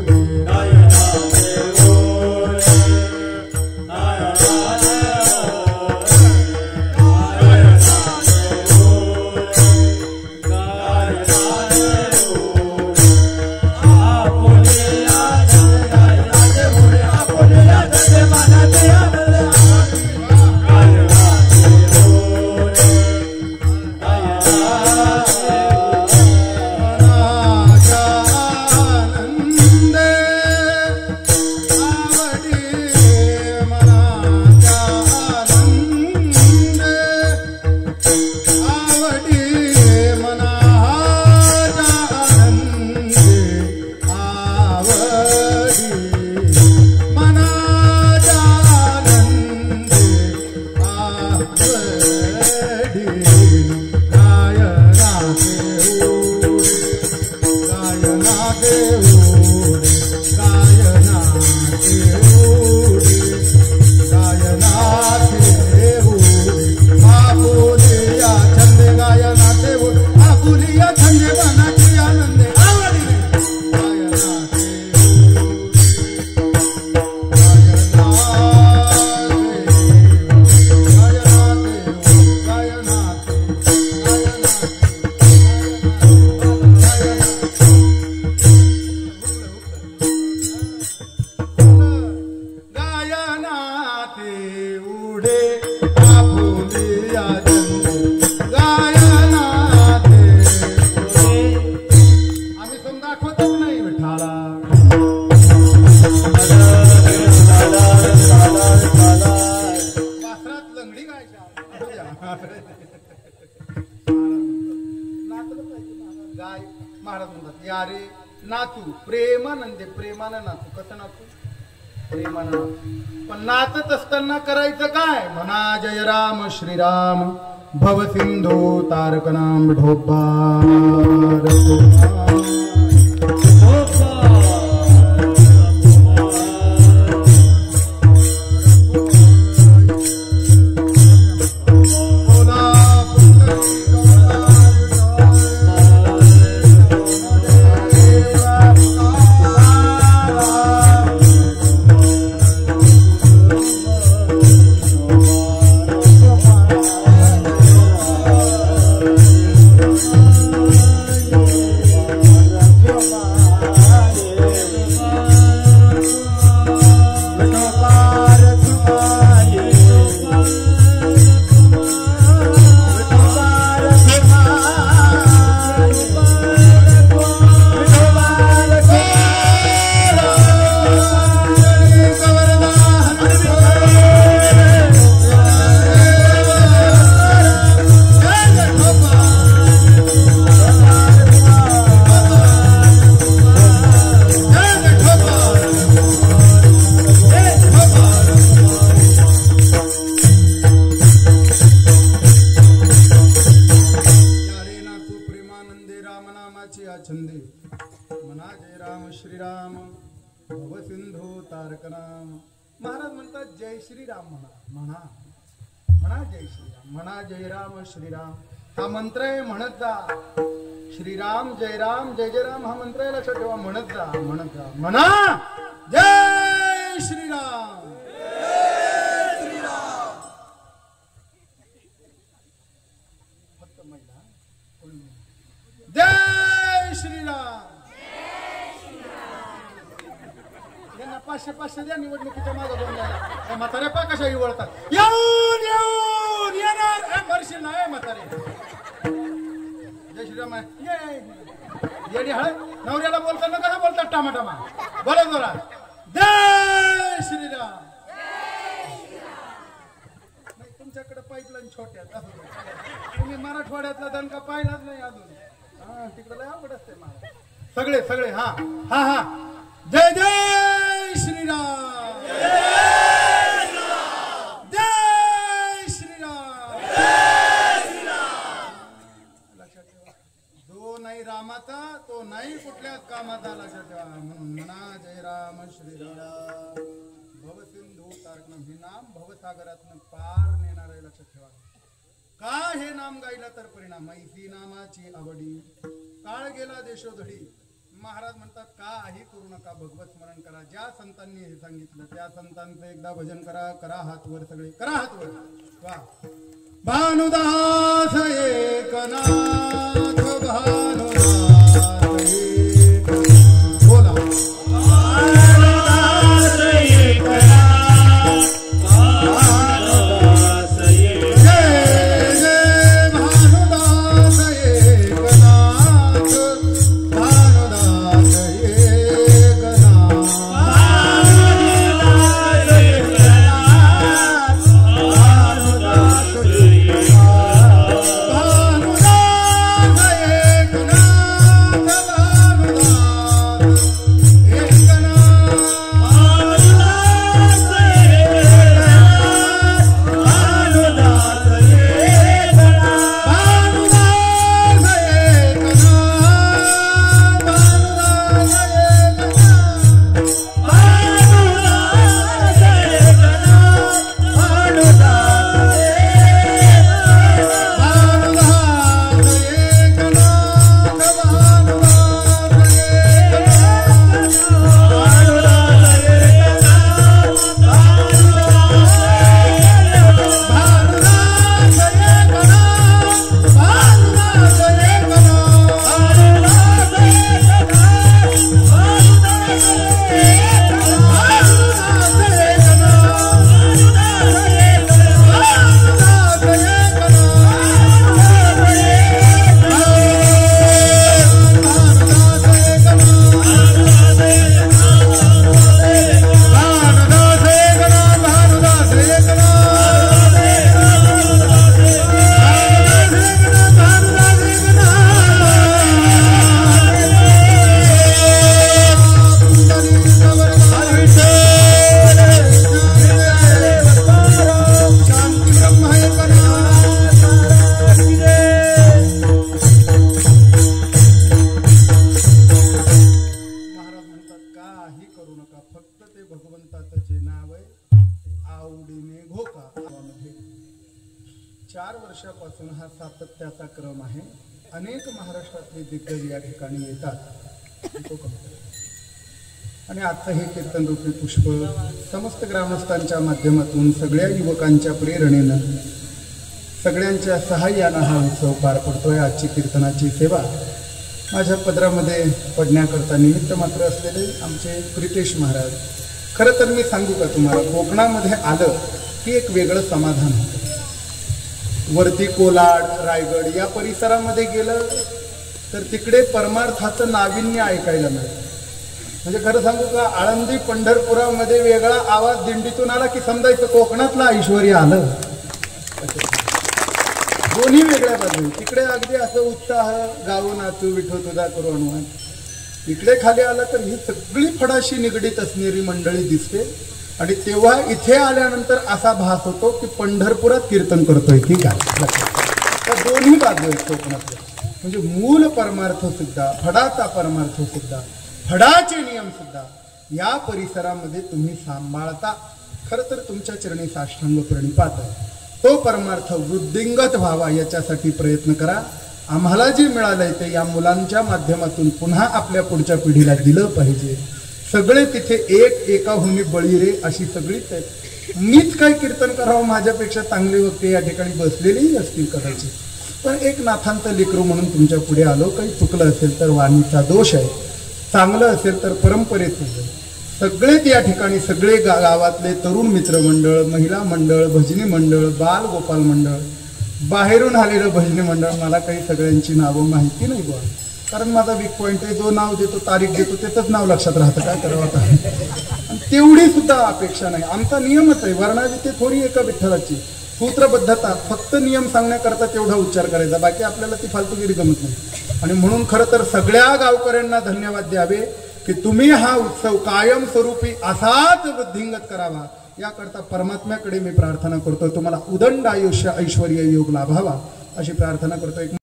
गायनाचे उडे गाय महाराज म्हणतात यारे नाचू प्रेमानंदे. प्रेमानं नाचू. कसं नाचू? प्रेमानं नाचू. पण नाचत असताना करायचं काय? म्हणा जय राम श्रीराम भव सिंधू तारक नाम ढोबा नामाची आछंदे म्हणा जय राम श्रीराम भव सिंधू तारक नाम. महाराज म्हणतात जय श्रीराम म्हणा म्हणा जय श्रीराम म्हणा जय राम श्रीराम हा मंत्र आहे म्हणत जा. श्रीराम जय राम हा मंत्र आहे लक्षात ठेवा. म्हणत जा म्हणा जय श्रीराम. फक्त महिला जय श्रीराम. यांना 500 द्या निवडणुकीच्या मागे दोन द्या. म्हातारे पा कशा वळतात येऊन येणार मरशील नाही म्हातारे. जय श्रीराम येडी हळ नवऱ्याला बोलताना कसा बोलतात टामाटामा बोला बोला जय श्रीराम. नाही तुमच्याकडे पाईपलाईन छोट्यात तुम्ही मराठवाड्यातला दणका पाहिलाच नाही अजून. हा तिकडे लय आवड असते मला सगळे हा हा हा जय जय श्रीराम जय श्रीराम. लक्षात ठेवा जो नाही रामाचा तो नाही कुठल्याच कामाचा. लक्षात ठेवा म्हणून म्हणा जय राम श्रीराम भव सिंधू तारक नाम. हे नाम भवसागरातनं पार नेणार आहे. लक्षात ठेवा का हे नाम गायला तर परिणाम मैसी नामाची आवडी काळ गेला देशोधडी. महाराज म्हणतात काही करू नका भगवत स्मरण करा. ज्या संतांनी हे सांगितलं त्या संतांचं एकदा भजन करा हात वर सगळे करा हात वर. वा भानुदास एकनाथ भानुदास एकनाथ बोला भानुदास एकनाथ भानुदास एकनाथ. जय जय भानुदास एकनाथ भानुदास एकनाथ. वर्षापासून हा सातत्याचा क्रम आहे. अनेक महाराष्ट्रातले दिग्गज या ठिकाणी येतात आणि आजचं हे कीर्तन रूपी पुष्प समस्त ग्रामस्थांच्या माध्यमातून सगळ्या युवकांच्या प्रेरणेनं सगळ्यांच्या सहाय्यानं हा उत्सव पार पडतोय. आजची कीर्तनाची सेवा माझ्या पदरामध्ये पडण्याकरता निमित्त मात्र असलेले आमचे प्रितेश महाराज. खरं तर मी सांगू का तुम्हाला, कोकणामध्ये आलं की एक वेगळं समाधान होतं. वरती कोलाड, रायगड या परिसरामध्ये गेलं तर तिकडे परमार्थाचं नाविन्य ऐकायला मिळतं. म्हणजे खरं सांगू का, आळंदी पंढरपुरामध्ये वेगळा आवाज दिंडीतून आला की समजायचं कोकणातलं ऐश्वर्य आलं. दोन्ही वेगळ्या बाजू. तिकडे अगदी असं उत्साह, गाव नाचू विठो तुझा करू अनुवाद. इकडे खाली आलं तर ही सगळी फडाशी निगडीत असणारी मंडळी दिसते आणि तेव्हा इथे आल्यानंतर असा भास होतो की पंढरपुरात कीर्तन करतोय. ठीक आहे, तर दोन्ही बाजू आहेत कोकणातल्या. म्हणजे मूल परमार्थ सुद्धा, फडाचा परमार्थ सुद्धा, फडाचे नियम सुद्धा या परिसरामध्ये तुम्ही सांभाळता. खरं तर तुमच्या चरणी साष्टांग प्रणिपात आहे. तो परमार्थ वृद्धिंगत व्हावा याच्यासाठी प्रयत्न करा. आम्हाला जे मिळालंय ते या मुलांच्या माध्यमातून पुन्हा आपल्या पुढच्या पिढीला दिलं पाहिजे. सगळे तिथे एका हुनी बळी रे अशी सगळीच आहेत. मीच काय कीर्तन करावं, माझ्यापेक्षा चांगले वक्ते या ठिकाणी बसलेलेही असतील कदाचित, पण एक नाथांत लेकरू म्हणून तुमच्या पुढे आलो. काही चुकलं असेल तर वाणीचा दोष आहे, चांगलं असेल तर परंपरेचं आहे. सगळेच या ठिकाणी सगळे गावातले तरुण मित्रमंडळ, महिला मंडळ, भजनी मंडळ, बाल गोपाल मंडळ, बाहेरून आलेलं भजनी मंडळ, मला काही सगळ्यांची नावं माहिती नाही बुवा, कारण माझा वीक पॉईंट आहे. जो नाव देतो, तारीख देतो, त्याचंच नाव लक्षात राहतं. काय करावं आता, तेवढी सुद्धा अपेक्षा नाही. आमचा नियमच आहे, वर्णाची ते थोडी एका विठ्ठलाची सूत्रबद्धता, फक्त नियम सांगण्याकरता तेवढा उच्चार करायचा, बाकी आपल्याला ती फालतूगिरी जमत नाही. आणि म्हणून खरं तर सगळ्या गावकऱ्यांना धन्यवाद द्यावे की तुम्ही हा उत्सव कायमस्वरूपी असाच वृद्धिंगत करावा. याकरता परमात्म्याकडे मी प्रार्थना करतो. तुम्हाला उदंड आयुष्य, ऐश्वर्य, योग लाभावा अशी प्रार्थना करतो.